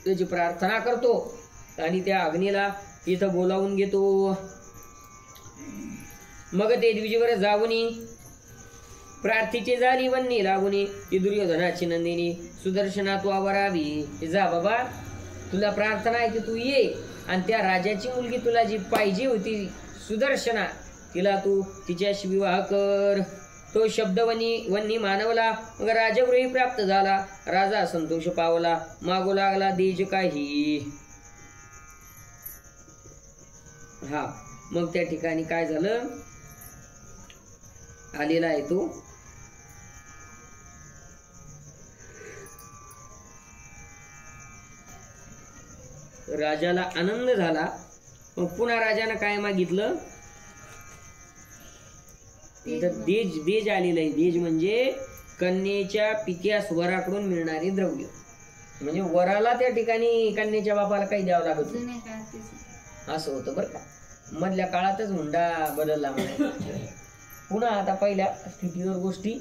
त्याची प्रार्थना करतो आणि त्या अग्नीला इथं बोलावून घेतो. मग ते द्विजवर जाऊनी प्रार्थीचे झाली वन्नी लागुनी. ती दुर्योधनाची नंदिनी सुदर्शना तू आवरावी. जा बाबा, तुला प्रार्थना आहे की तू ये आणि त्या राजाची मुलगी तुला जी पाहिजे होती सुदर्शना, तिला तू तिच्याशी विवाह कर. तो शब्द वन्नी मानवला. मग राजगृही प्राप्त झाला. राजा संतोष पावला. मागू लागला देज काही. हा मग त्या ठिकाणी काय झालं आलेला आहे तो राजाला आनंद झाला. मग पुन्हा राजानं काय मागितलं देज आलेलं आहे. देज म्हणजे कन्येच्या पित्यास वराकडून मिळणारे द्रव्य. म्हणजे वराला त्या ठिकाणी कन्येच्या बापाला काही द्यावं लागत असं होतं बरं का. मधल्या काळातच हुंडा बदलला. पुन्हा आता पहिल्या स्थितीवर गोष्टी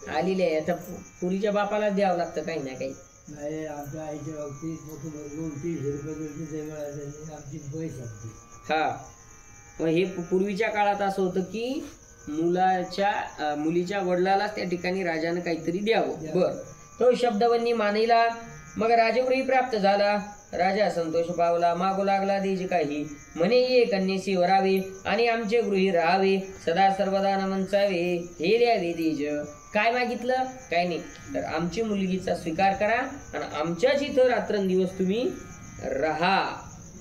आलेल्या आहे. आता पुरीच्या बापाला द्यावं लागतं काही ना काही. नाही आमच्या आईच्या बाबतीत 200-300 रुपये आमची पैसा. हा मग हे पूर्वीच्या काळात असं होतं की मुलीच्या वडिलालाच त्या ठिकाणी राजानं काहीतरी द्यावं. बर तो शब्दवन्नी मानिला. मग राजगृही प्राप्त झाला. राजा संतोष पावला. मागू लागला देज काही. म्हणे ये कन्येसी वरावे आणि आमचे गृही राहावे. सदा सर्वदा न वंचावे हे द्यावे देज. काय मागितलं काय नाही तर आमची मुलगीचा स्वीकार करा आणि आमच्याच इथं रात्रंदिवस तुम्ही राहा.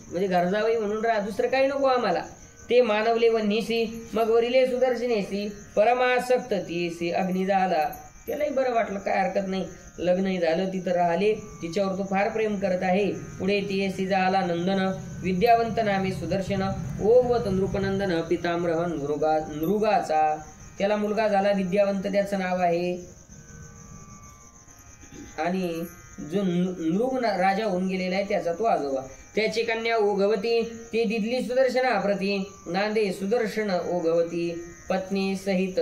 म्हणजे घरजावई म्हणून राहा. दुसरं काही नको आम्हाला. ते मानवले वन्नीसी. मग वरिले सुदर्शनेसी. परमासक्त तीसी अग्नी झाला. त्यालाही बरं वाटलं काय हरकत नाही. लग्नही झालं तिथं राहिले. तिच्यावर तो फार प्रेम करत आहे. पुढे तीसी झाला नंदन. विद्यावंत नामे सुदर्शन. ओवत नृपनंदन. पिताम्रह नृगाचा. त्याला मुलगा झाला विद्यावंत त्याचं नाव आहे. आणि जो नृग राजा होऊन गेलेला आहे त्याचा तो आजोबा. त्याची कन्या ओघवती. ती दिदली सुदर्शना प्रती. नांदे सुदर्शन ओघवती पत्नी सहित.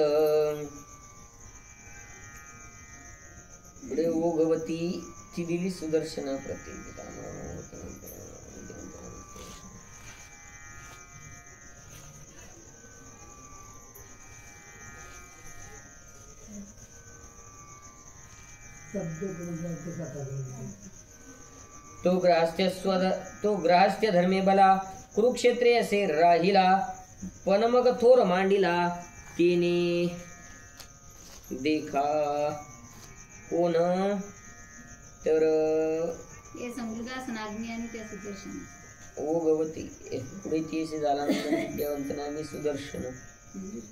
पुढे ओघवती ती दिली सुदर्शना प्रती. तो ग्राहस्थ्य धर्मे बला. कुरुक्षेत्रे असे राहिला. पण मग थोर मांडिला. तिने देखा कोण तर ओघवती. पुढे तीशी झाला विद्यावंत नामे सुदर्शन.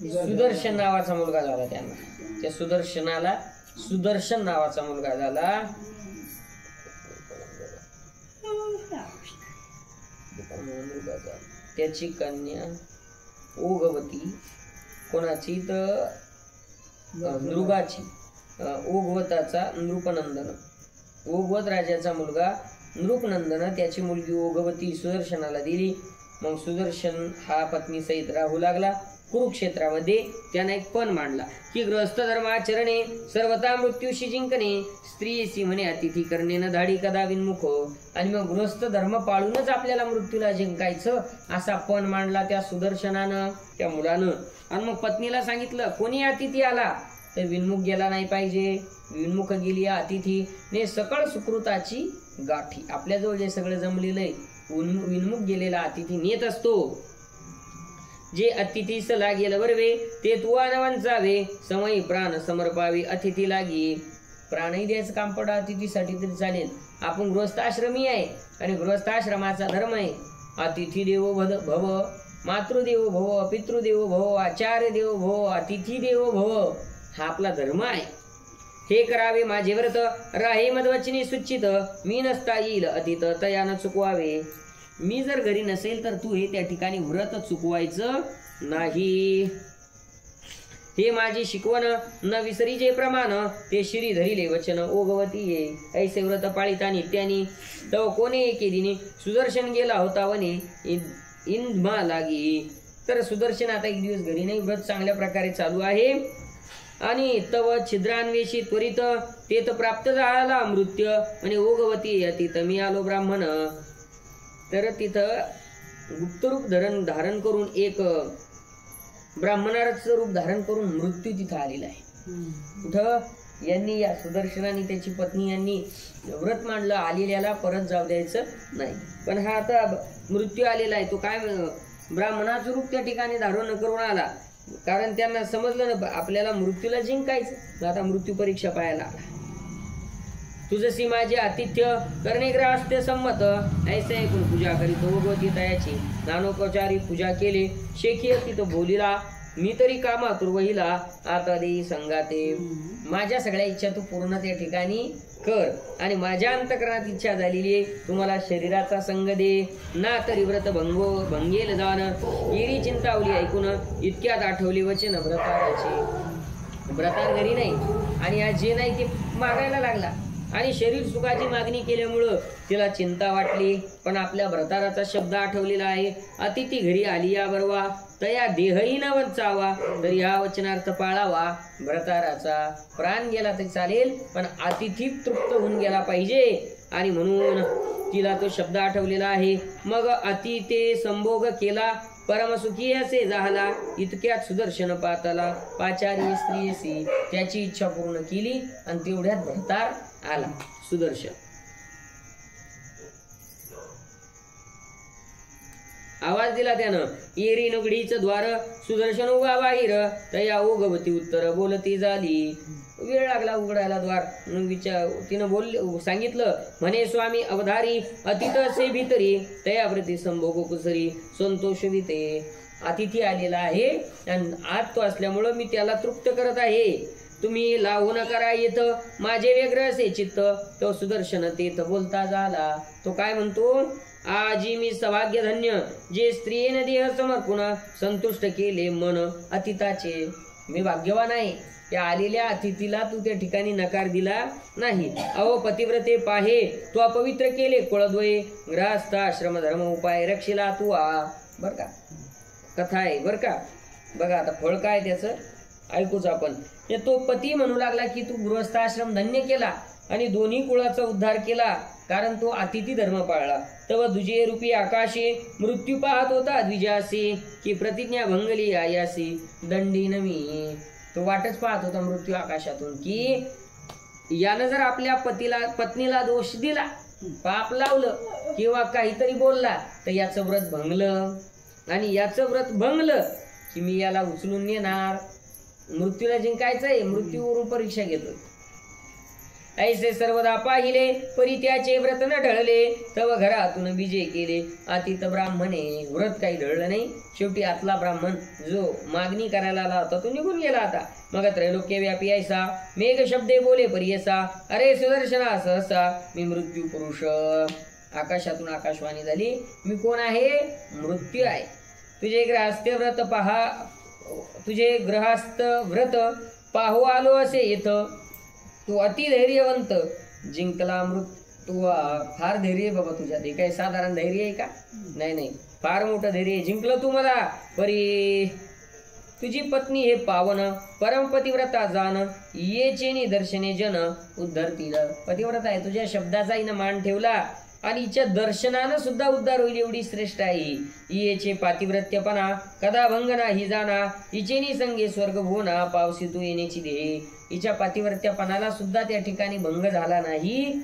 सुदर्शन नावाचा मुलगा झाला त्यांना. त्या सुदर्शनाला सुदर्शन नावाचा मुलगा झाला. त्याची कन्या ओघवती. कोणाची तर नृगाची. ओघवताचा नृपनंदन. ओघवत राजाचा मुलगा नृपनंदन त्याची मुलगी ओघवती सुदर्शनाला दिली. मग सुदर्शन हा पत्नी सहित राहू लागला. कुरुक्षेत्रामध्ये त्याने एक पण मांडला की गृहस्थ धर्माचरणे सर्वता मृत्यूशी जिंकणे. स्त्रीसी म्हणे अतिथी करणे न धाडी कदा विन्मुख. आणि मग गृहस्थ धर्म पाळूनच आपल्याला मृत्यूला जिंकायचं असा पण मांडला त्या सुदर्शनानं त्या मुलानं. आणि मग पत्नीला सांगितलं कोणी अतिथी आला तर विन्मुख गेला नाही पाहिजे. विन्मुख गेली अतिथी ने सकळ सुकृताची गाठी. आपल्याजवळ जे सगळं जमलेलं आहे विन्मुख गेलेला अतिथी नेत असतो. जे अतिथीस लागेल बरवे ते तू वंचावे. समयी प्राण समर्पावे अतिथी लागी. प्राणही द्यायचं काम पडा अतिथीसाठी तरी चालेल. आपण गृहस्थाश्रमी आहे आणि गृहस्थाश्रमाचा धर्म आहे. अतिथी देवो भव. मातृदेवो भव. पितृदेवो भव. आचार्य देवो भव. अतिथी देवो भव. हा आपला धर्म आहे. हे करावे माझे व्रत. राहे मधवचनी सुचित. मी नसता येईल अतित तयान चुकवावे. मी जर घरी नसेल तर तू हे त्या ठिकाणी व्रत चुकवायचं नाही. हे माझी शिकवण न विसरी जे प्रमाण. ते श्री धरिले वचन ओघवती ये. ऐसे व्रत पाळिता नित्यानी. तव कोणे एके दिनी सुदर्शन गेला होता वने इंधमा लागी. तर सुदर्शन आता एक दिवस घरी नाही. व्रत चांगल्या प्रकारे चालू आहे. आणि तव छिद्रान्वेषी त्वरित तेत प्राप्त झाला मृत्य. आणि ओघवती अतित मी आलो ब्राह्मण. तर तिथं गुप्तरूप धारण करून एक ब्राह्मणाचं रूप धारण करून मृत्यू तिथं आलेला आहे. कुठं यांनी या सुदर्शनाने त्याची पत्नी यांनी व्रत मांडलं आलेल्याला परत जाऊ द्यायचं नाही. पण हा आता मृत्यू आलेला आहे. तो काय ब्राह्मणाचं रूप त्या ठिकाणी धारण करून आला. कारण त्यांना समजलं ना आपल्याला मृत्यूला जिंकायचं. आता मृत्यू परीक्षा पाहायला आला. तुझसी माझे आतिथ्य करणे ग्राहस्थ संमत, ऐसे ऐकून पूजा करीत भगवती तयाची. नानोपचारी पूजा केले शेखी तिथं बोलिला, मी तरी कामातुर वहिला आता देई संगाते. माझ्या सगळ्या इच्छा तू पूर्ण त्या ठिकाणी कर आणि माझ्या अंतकरणात इच्छा झालेली आहे तुम्हाला शरीराचा संग दे. ना तरी व्रत भंगेल जाण, येरी चिंतावली ऐकून इतक्यात आठवली वचन व्रताराचे. व्रतार घरी नाही आणि आज जे नाही ते मागायला लागला आणि शरीर सुखाची मागणी केल्यामुळं तिला चिंता वाटली. पण आपल्या व्रताराचा शब्द आठवलेला आहे, अतिथी घरी आली या बरवा, तया देहही न वंचावा, तर या वचनार्थ पाळावा. व्रताराचा प्राण गेला तरी चालेल पण अतिथी तृप्त होऊन गेला पाहिजे आणि म्हणून तिला तो शब्द आठवलेला आहे. मग अति ते संभोग केला परमसुखी असे झाला, इतक्यात सुदर्शन पातला पाचारी स्त्रीसी. त्याची इच्छा पूर्ण केली आणि तेवढ्यात भरतार आला सुदर्शन. आवाज दिला त्यानं, येरी नगडीच द्वार सुदर्शन उभा बाहेर, तया ओगवती उत्तर बोलती झाली. वेळ लागला उघडायला द्वार. तिनं सांगितलं म्हणे, स्वामी अवधारी अतिथ असे भीतरी, तयाप्रती संभोग कुसरी संतोष विते. अतिथी आलेला आहे आणि आत तो असल्यामुळं मी त्याला तृप्त करत आहे. तुम्ही लावू न करा येत माझे वेगळं असे चित्त. तो सुदर्शन तेथ बोलता झाला. तो काय म्हणतो, आजी मी सौभाग्य धन्य, जे स्त्रीने देह समर्पण संतुष्ट केले मन अतिथाचे. मी भाग्यवान आहे, त्या आलेल्या अतिथीला तू त्या ठिकाणी नकार दिला नाही. अहो पतिव्रते पाहे तू अपवित्र केले कुळद्वये, ग्रहस्थ आश्रम धर्म उपाय रक्षिला तू आ. बर का कथा आहे बर का. बघा आता फळ काय त्याचं ऐकूच आपण. तो पती म्हणू लागला की तू गृहस्थाश्रम धन्य केला आणि दोन्ही कुळाचा उद्धार केला कारण तो अतिथी धर्म पाळला. तव दुजे रूपी आकाशे मृत्यू पाहत होता द्विजासी, की प्रतिज्ञा भंगली आयासी दंडी नमी. तो वाटच पाहत होता मृत्यू आकाशातून की यानं जर आपल्या पत्नीला दोष दिला, पाप लावलं किंवा काहीतरी बोलला तर याचं व्रत भंगलं आणि याचं व्रत भंगलं की मी याला उचलून नेणार. मृत्यूला जिंकायचंय, मृत्यूवरून परीक्षा घेतोय. ऐसे सर्वदा पाहिले परी त्याचे व्रत न ढळले, तव घरातून बीजे केले अतित ब्राह्मणे. व्रत काही ढळलं नाही. शेवटी आतला ब्राह्मण जो मागणी करायला आला होता तो निघून गेला. आता मग त्रैलोक्य व्यापी ऐसा मेघ शब्दे बोले परियसा, अरे सुदर्शना सहसा मी मृत्यू पुरुष. आकाशातून आकाशवाणी झाली, मी कोण आहे? मृत्यू आहे. तुझे गृहस्थ व्रत पाहू आलो असे येत, तू अति धैर्यवंत जिंकला मृत्यू. फार धैर्य आहे बाबा तुझ्यात. हे काही साधारण धैर्य आहे का? नाही, फार मोठं धैर्य. जिंकलं तू मला. परी तुझी पत्नी हे पावन परमपतिव्रता जाण, येचे निदर्शने जन उद्धरतील. पतिव्रता आहे, तुझ्या शब्दाचा हिनं मान ठेवला आणि हिच्या दर्शनानं सुद्धा उद्धार होईल एवढी श्रेष्ठ आहे. येचे पातिव्रत्यपणा कदा भंग नाही जाणा, हिचेनी संगे स्वर्ग भुवना पावसी तू येण्याची देह. हिच्या पातिव्रत्यपणाला सुद्धा त्या ठिकाणी भंग झाला नाही.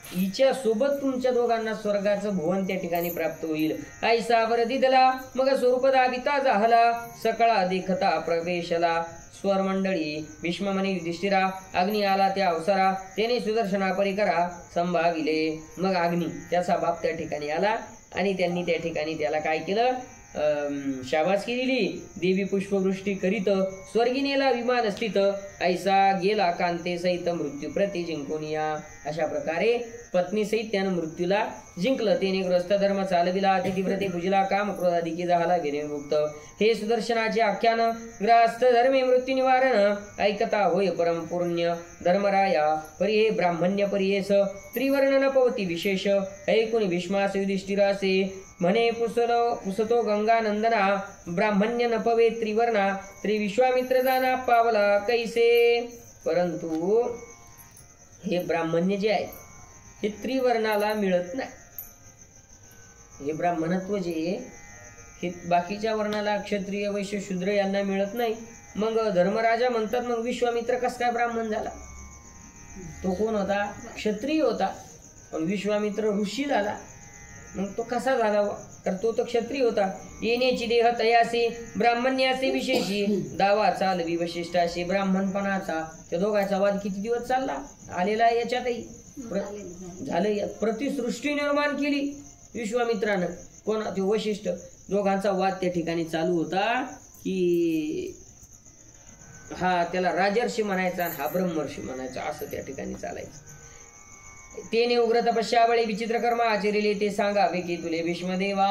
हिच्या सोबत तुमच्या दोघांना स्वर्गाचं भुवन त्या ठिकाणी प्राप्त होईल. ऐसा वर दिदला मग स्वरूप दाविता झाला, सकळा देखता प्रवेशला स्वर मंडळी. भीष्म म्हणे युधिष्ठिरा, अग्नी आला त्या अवसरा, त्याने सुदर्शना परिकरा संभाविले. मग अग्नी त्याचा बाप त्या ठिकाणी आला आणि त्यांनी त्या ठिकाणी त्याला काय केलं? शाबासकी दिली. देवी पुष्पवृष्टी करीत स्वर्गिनेला विमान स्थित, ऐसा गेला कांते सहित मृत्यू प्रति जिंकोनिया. अशा प्रकारे पत्नी सहित त्यानं मृत्यूला जिंकलं. त्याने ग्रस्त धर्म चालविला, अतिथीव्रते पूजिला, काम क्रोधाधिकी झाला विनिर्मुक्त. हे सुदर्शनाचे आख्यान ग्रस्त धर्मे मृत्यू निवारण, ऐकता होय परम पुण्य धर्मराया. परी हे ब्राह्मण्य परियेस त्रिवर्ण न पवती विशेष, ऐकून भीष्मास युधिष्ठिरासे म्हणे पुसतो गंगा नंदना. ब्राह्मण्य न पवे त्रिवर्णा, त्रिविश्वामित्र जाना पावला कैसे. परंतु हे ब्राह्मण्य जे आहे हे त्रिवर्णाला मिळत नाही. हे ब्राह्मणत्व जे हे बाकीच्या वर्णाला क्षत्रिय वैश्य शूद्र यांना मिळत नाही. मग धर्मराजा म्हणतात मग विश्वामित्र कस काय ब्राह्मण झाला? तो कोण होता? क्षत्रिय होता. पण विश्वामित्र ऋषी झाला. मग तो कसा झाला वा? तर तो क्षत्रिय होता. येण्याची देह तयासी ब्राह्मण्याचे विशेषी दावा चालवी वशिष्ठाशी ब्राह्मणपणाचा. त्या दोघांचा वाद किती दिवस चालला आलेला याच्यातही झालं. प्रतिसृष्टी निर्माण केली विश्वामित्रानं. कोण ते वशिष्ठ. दोघांचा वाद त्या ठिकाणी चालू होता की हा त्याला राजर्षी म्हणायचा आणि हा ब्रह्मर्षी म्हणायचा, असं त्या ठिकाणी चालायचं. तेने उग्र तपश्यावळी विचित्र कर्म आचरिले ते सांगावे की तुले भीष्मदेवा.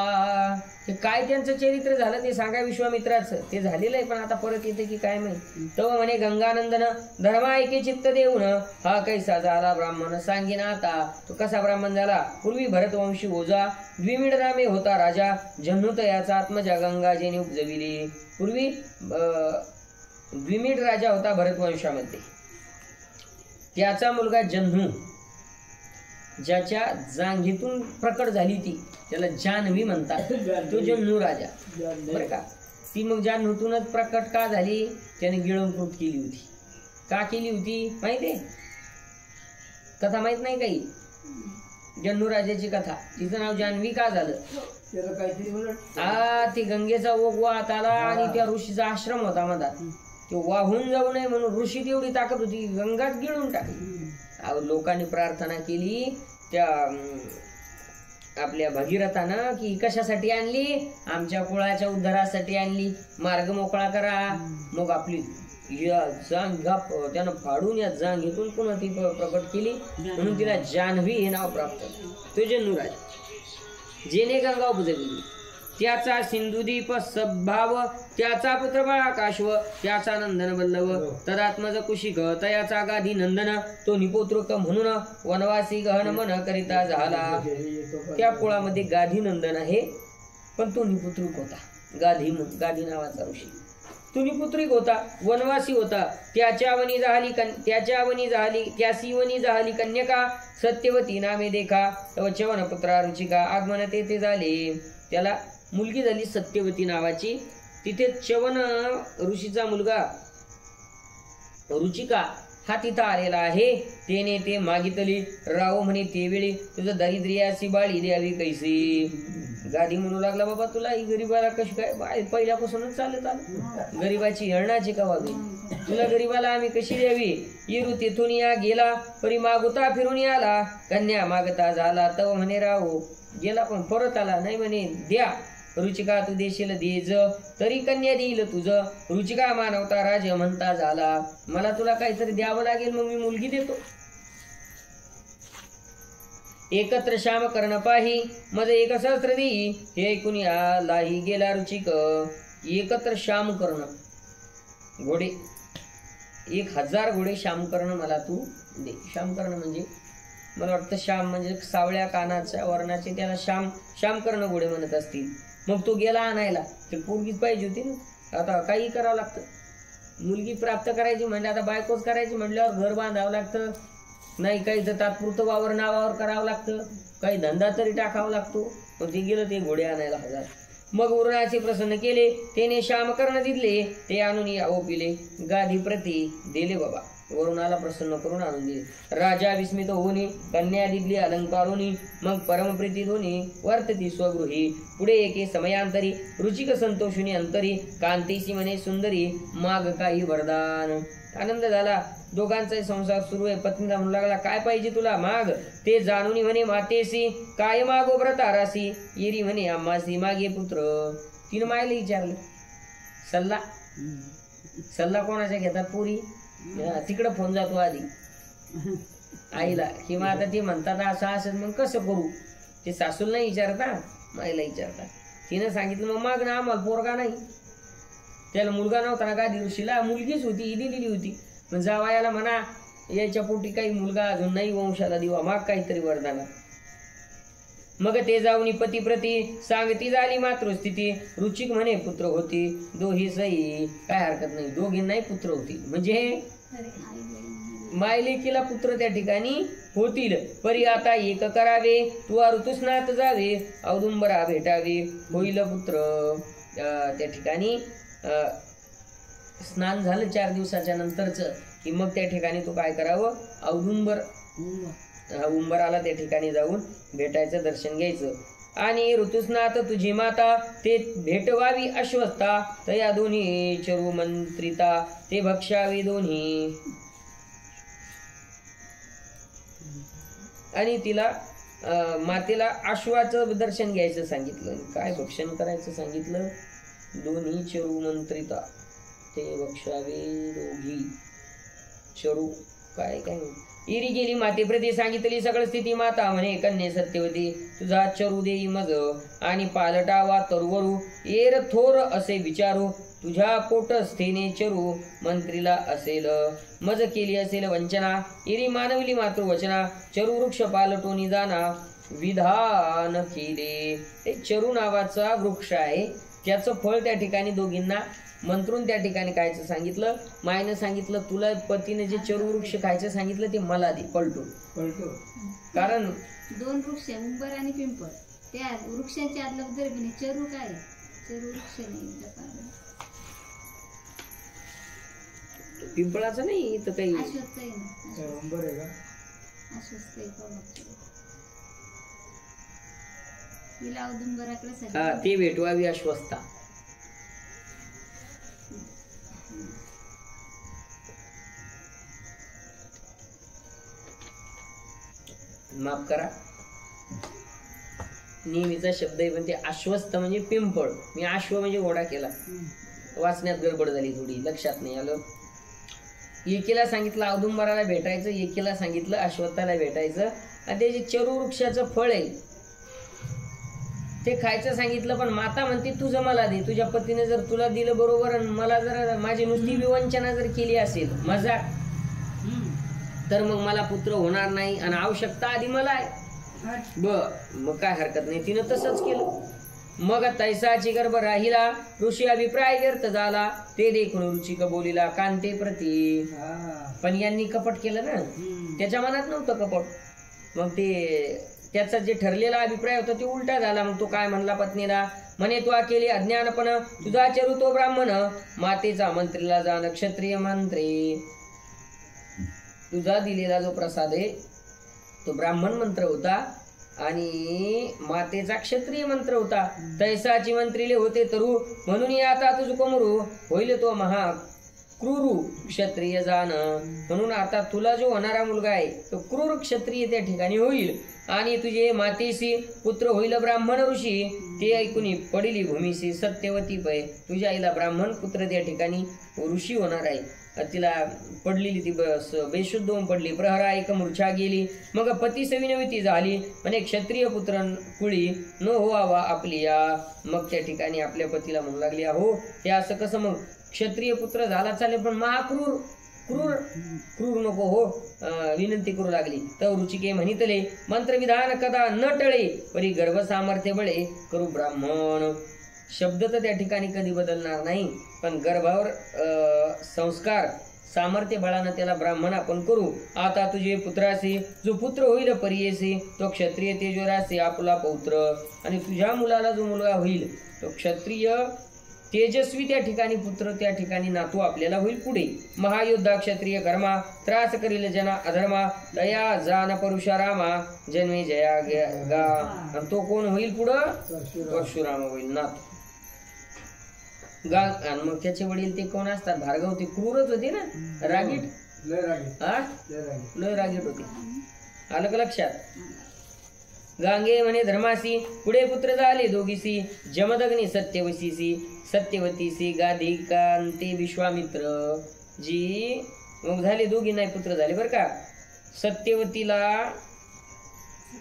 ते काय त्यांचं चरित्र झालं ते सांगा विश्वामित्राचं. ते झालेलं आहे पण आता परत येते की काय माहिती. तो म्हणे गंगानंदन धर्मा ऐके चित्त देऊन हा कैसा झाला ब्राह्मण सांगेन आता. तो कसा ब्राह्मण झाला. पूर्वी भरतवंशी ओझा द्विमिड नामे होता राजा. जन्नुत याचा आत्मजा गंगाजीने उपजविली. पूर्वी द्विमिड राजा होता भरतवंशामध्ये. त्याचा मुलगा जन्नू ज्याच्या जांघेतून प्रकट झाली ती त्याला जान्हवी म्हणतात. तो जन्नू राजा बरं का. ती मग जान्हूतूनच प्रकट का झाली. त्याने गिळंकृत केली होती. का केली होती माहितीये कथा माहित नाही काही. जन्नू राजाची कथा. तिचं नाव जान्हवी का झालं. ती गंगेचा ओघ वाहत आला आणि त्या ऋषीचा आश्रम होता मधात. तो वाहून जाऊ नये म्हणून ऋषीत एवढी ताकद होती गंगात गिळून टाकली. लोकांनी प्रार्थना केली त्या आपल्या भगीरथानं की कशासाठी आणली. आमच्या कुळाच्या उद्धारासाठी आणली. मार्ग मोकळा करा. मग आपली जांघा त्यानं फाडून या जांघेतून पुन्हा ती प्रकट केली म्हणून तिला जान्हवी हे नाव प्राप्त. तो जन्नू राजा जेने गंगा उपजविली. त्याचा सिंधुदीप सद्भाव त्याचा पुत्र बाळाकाश्व त्याचा नंदन वल्लभ तदात्मज कुशिक तयाचा गाधी नंदन. तो निपुत्रक म्हणून वनवासी गहन मन करिता झाला. त्या कुळामध्ये गाधी नंदन आहे पण तो निपुत्रिक होता. गाधी नावाचा ऋषी तो निपुत्रिक होता वनवासी होता. त्यासी वनी झाली कन्यका सत्यवती नामे देखा तव च्यवन पुत्रा रुचिका. आगमन ते झाले त्याला मुलगी झाली सत्यवती नावाची. तिथे च्यवन ऋषीचा मुलगा रुचिका हा तिथं आलेला आहे. तेने ते मागितली राव म्हणे ते वेळी तुझं दारिद्र्याची बाळी द्यावी कैसी. गादी म्हणू लागला बाबा तुला ही गरीबाला कशी काय पहिल्यापासूनच चालत आलं. गरीबाची हरणाची का व्हावी. तुला गरीबाला आम्ही कशी द्यावी. येरू तेथून या गेला परी मागुता फिरून आला. कन्या मागता झाला तव म्हणे राव गेला पण परत आला नाही म्हणे द्या. रुचिका तू देशील देज तरी कन्या देईल तुझं. रुचिका मानवता राज म्हणता झाला. मला तुला काहीतरी द्यावं लागेल मग मी मुलगी देतो. एकत्र श्याम कर्ण पाही मज एक सहस्त्र देई हे ऐकून लाही गेला रुचिक. एकत्र श्याम कर्ण घोडे 1000 घोडे श्याम कर्ण मला तू दे. श्याम कर्ण म्हणजे मला वाटतं श्याम म्हणजे सावळ्या कानाच्या वर्णाचे त्याला श्याम कर्ण घोडे म्हणत असतील. मग तो गेला आणायला. ते पोरगीच पाहिजे होती ना. आता काही करावं लागतं. मुलगी प्राप्त करायची म्हणजे आता बायकोच करायची म्हटल्यावर घर बांधावं लागतं. नाही काही तर तात्पुरतं वावर नावावर करावं लागतं. काही धंदा तरी टाकावा लागतो. मग ते गेलं ते घोडे आणायला 1000. मग उरणाचे प्रसन्न केले त्याने श्याम कर्ण दिले. ते आणून ओपिले गादी प्रती दिले बाबा. वरुणाला प्रसन्न करून आणून दिले. राजा विस्मित होऊनी कन्या दिली अलंकारोनी. मग परमप्रीती दोन्ही वर्तती स्वगृही. पुढे एके समयांतरी रुचिक संतोषुनी अंतरी. कांतीशी म्हणे सुंदरी माग काही वरदान. आनंद झाला. दोघांचा संसार सुरू आहे. पत्नीला म्हणू लागला काय पाहिजे तुला माग. ते जाणून म्हणे मातेसी काय मागो व्रतारासी. येरी म्हणे आम्हासी मागे पुत्र. तिने मायला विचारलं सल्ला कोणाच्या घेतात पुरी. तिकडं फोन जातो आधी आईला किंवा आता ते म्हणतात असं असं मग कसं करू. ते सासूला नाही विचारता माईला विचारता. तिनं सांगितलं मग माग ना आम्हाला पोरगा नाही. त्याला मुलगा नव्हता ना गादी ऋषीला मुलगीच होती. ईदी दिली होती. मग जावयाला म्हणा याच्या पोटी काही मुलगा अजून नाही वंशाला दिवा माग काहीतरी वरदाना. मग ते जाऊन पती प्रती सांगती झाली मातृस्थिती. रुचिक म्हणे पुत्र होती दोही सई. काय हरकत नाही दोघींनाही पुत्र होतील. म्हणजे मायलेकीला पुत्र त्या ठिकाणी होतील. परी आता एक करावे तू ऋतुस्नात जावे औदुंबरा भेटावे होईल पुत्र. त्या ठिकाणी स्नान झालं 4 दिवसाच्या नंतरच की मग त्या ठिकाणी तो काय करावं औदुंबर उंबराला त्या ठिकाणी जाऊन भेटायचं दर्शन घ्यायचं. आणि ऋतुस्नात तुझी माता ते भेटवावी अश्वस्था तया दोन्ही चरू मंत्रिता ते भक्षावी दोन्ही. आणि तिला मातेला अश्वाचं दर्शन घ्यायचं सांगितलं. काय भक्षण करायचं सांगितलं? दोन्ही चरू मंत्रिता ते भक्षावे दोघी चरू. काय काय इरी गेली मातेप्रती सांगितली सकळ स्थिती. माता म्हणे कन्ये सत्यवती तुझा चरू देई मज आणि पालटावा तरुवरू येर थोर असे विचारू. तुझ्या पोटस्थेने चरू मंत्रीला असेल मज केली असेल वंचना. इरी मानवली मातृवचना चरू वृक्ष पालटोनी जाना विधान केले. ते चरू नावाचा वृक्ष आहे, त्याचं फळ त्या ठिकाणी दोघींना मंत्रून त्या ठिकाणी खायचं सांगितलं. मायनं सांगितलं तुला पतीने जे चरू वृक्ष खायचं सांगितलं ते मला दे पलटून. कारण दोन वृक्ष उंबर आणि पिंपळ, त्या वृक्षांच्या आतलं बदल चरू काय चरू वृक्ष नाही. पिंपळाचं नाही तर काही अश्वत्थ आहे ना, उंबर आहे का? अश्वत्थ आहे का? तिला औदुंबराकडे हा ते भेटवावी अश्वस्था. माफ करा नेहमीचा शब्द आहे, पण ते अश्वस्थ म्हणजे पिंपळ. मी अश्व म्हणजे घोडा केला, वाचण्यात गडबड झाली थोडी, लक्षात नाही आलं. एकीला सांगितलं औदुंबराला भेटायचं, एकीला सांगितलं अश्वत्थाला भेटायचं. आणि ते जे चरू वृक्षाचं फळ आहे ते खायचं सांगितलं. पण माता म्हणते तुझं मला दे. तुझ्या पतीने जर तुला दिलं बरोबर, आणि मला जर माझी नुसती विवंचना जर केली असेल मजाक, तर मग मला पुत्र होणार नाही आणि आवश्यकता आधी मला आहे. मग काय हरकत नाही. तिनं तसंच केलं. मग तैसाची गर्भ राहिला ऋषी अभिप्राय व्यर्थ झाला ते देखून रुचिक बोलीला कांते प्रती. पण यांनी कपट केलं ना, त्याच्या मनात नव्हतं कपट. मग ते त्याचा जे ठरलेला अभिप्राय होता ते उलटा झाला. मग तो काय म्हणला पत्नीला, म्हणे तू केली अज्ञानपण तुझा चरू तो ब्राह्मण मातेचा मंत्रीला जाण क्षत्रिय मंत्री. तुझा दिलेला जो प्रसाद आहे तो ब्राह्मण मंत्र होता आणि मातेचा क्षत्रिय मंत्र होता. तैसाची मंत्रीले होते तरू म्हणून आता तुझ कोमरू होईल तो महा क्रूर क्षत्रिय जाण. म्हणून आता तुला जो होणारा मुलगा आहे तो क्रूर क्षत्रिय त्या ठिकाणी होईल. आणि तुझे मातेशी पुत्र होईल ब्राह्मण ऋषी. ते ऐकून पडिली भूमीशी सत्यवती पै. तुझ्या आईला ब्राह्मण पुत्र त्या ठिकाणी ऋषी होणार आहे. तिला पडलेली ती बेशुद्ध होऊन पडली. प्रहरा एक मूर्छा गेली. मग पती सविनवती झाली म्हणे क्षत्रिय पुत्र कुळी न व्हावा आपली या. मग त्या ठिकाणी आपल्या पतीला म्हणू लागली अहो ते असं कसं, मग क्षत्रिय पुत्र झाला चालेल पण महाक्रूर क्रूर क्रूर नको हो. विनंती करू लागली. तर रुचिके म्हणितले मंत्रविधान कदा न टळे परी गर्भ सामर्थ्य बळे करू ब्राह्मण. शब्द तर त्या ठिकाणी कधी बदलणार नाही, पण गर्भावर संस्कार सामर्थ्य बळानं त्याला ब्राह्मण आपण करू. आता तुझे पुत्रासी जो पुत्र होईल परियेसी तो क्षत्रिय तेजोरासी आपला पौत्र. आणि तुझ्या मुलाला जो मुलगा होईल तो क्षत्रिय तेजस्वी त्या ठिकाणी पुत्र, त्या ठिकाणी नातू आपल्याला होईल पुढे. महायोद्धा क्षत्रिय कर्मा त्रास करील जना अधर्मा दया जान परुषारामा जन्मे जया गा. आणि तो कोण होईल पुढं? परशुराम होईल नातू. आणि मग त्याचे वडील ते कोण असतात? भार्गव. ते क्रूरच होते ना, रागीट. लय रागीट होते. आलं का लक्षात? गांगे म्हणे धर्मासी पुढे पुत्र झाले दोघीसी जमदग्नी सत्यवतीसी सत्यवतीसी गाधिकांते विश्वामित्र जी. मग झाले दोघी नाही पुत्र झाले बरं का. सत्यवतीला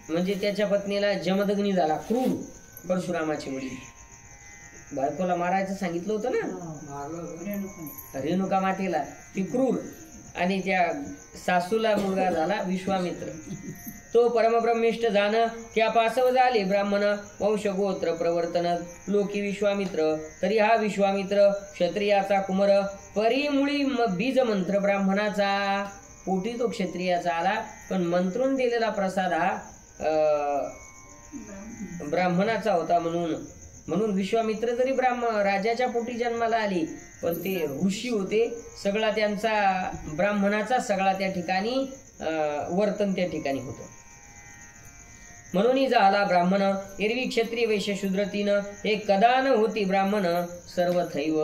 म्हणजे त्याच्या पत्नीला जमदग्नी झाला क्रूर, परशुरामाची मुली. बायकोला मारायचं सांगितलं होतं ना रेणुका मातेला, ती क्रूर. आणि त्या सासूला मुलगा झाला विश्वामित्र. तो परमब्रह्मिष्ठ जाण त्या पासव झाले ब्राह्मण वंश गोत्र प्रवर्तन लोकी विश्वामित्र. तरी हा विश्वामित्र क्षत्रियाचा कुमर परिमुळी बीज मंत्र ब्राह्मणाचा. पोटी तो क्षत्रियाचा आला पण मंत्रून दिलेला प्रसाद हा ब्राह्मणाचा होता. म्हणून विश्वामित्र जरी राजाच्या पोटी जन्माला आली पण ते ऋषी होते. सगळा त्यांचा ब्राह्मणाचा सगळा त्या ठिकाणी वर्तन त्या ठिकाणी होतं. म्हणून झाला ब्राह्मण. एरवी क्षत्रिय वैश्य शूद्र तीन, हे कदा न होती ब्राह्मण सर्वथैव.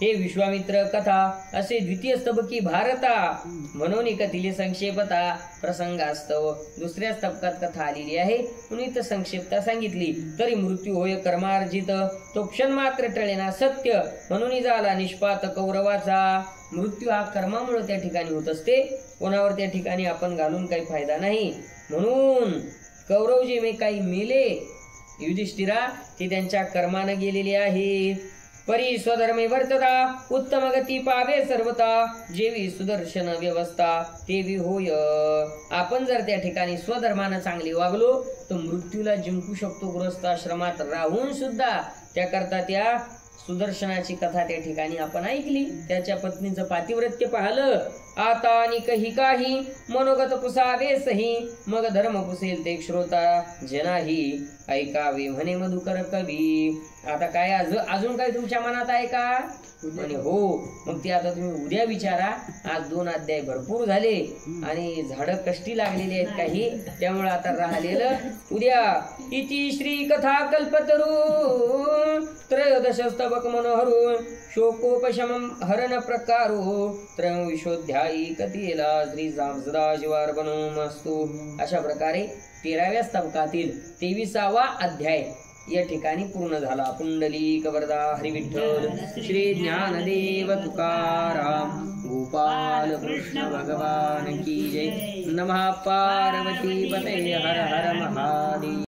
हे विश्वामित्र कथा असे द्वितीय स्तबकी भारता. म्हणून कथिले संक्षेपता प्रसंगास्तव. दुसऱ्या स्तबकात कथा आलेली आहे म्हणून इथं संक्षेपता सांगितली. तरी मृत्यू होय कर्मार्जित, तो क्षण मात्र टळेना सत्य. म्हणून झाला निष्पात कौरवाचा. मृत्यू हा कर्मामुळे त्या ठिकाणी होत असते, कोणावर त्या ठिकाणी आपण घालून काही फायदा नाही. म्हणून कौरव जे मी काही मेले युधिष्ठिरा ते त्यांच्या कर्मानं गेलेले आहे. परी स्वधर्मे वर्तता उत्तम गती पावे सर्वता. जेवी सुदर्शन व्यवस्था तेवी होय. आपण जर त्या ठिकाणी स्वधर्मानं चांगले वागलो तर मृत्यूला जिंकू शकतो. गृहस्थाश्रमात राहून सुद्धा त्याकरता त्या सुदर्शनाची कथा त्या ठिकाणी आपण ऐकली. त्याच्या पत्नीचं पातिव्रत्य पाहिलं. आता आणि काही मनोगत पुसावे सही, मग धर्म पुसेल ते श्रोता जनाही. ऐकावे म्हणे मधुकर कवी. आता काय अजून काय तुमच्या मनात आहे का? म्हणे हो. मग ते आता तुम्ही उद्या विचारा. आज 2 अध्याय भरपूर झाले आणि झाडं कष्टी लागलेली आहेत काही, त्यामुळे आता राहिलेलं उद्या. इति श्री कथा कल्पतरू त्रयोदश स्तबक मनोहरू शोकोपशमं हरण प्रकारो त्रयोविशोध्यायी कथेला श्री सदाशिवार्पणमस्तु. अशा प्रकारे 13व्या स्तबकातील 23वा अध्याय या ठिकाणी पूर्ण झाला. पुंडलिक वरदा हरी विठ्ठल श्री ज्ञानदेव तुकाराम गोपाल कृष्ण भगवान की जय. नमः पार्वती पते हर हर महादेव.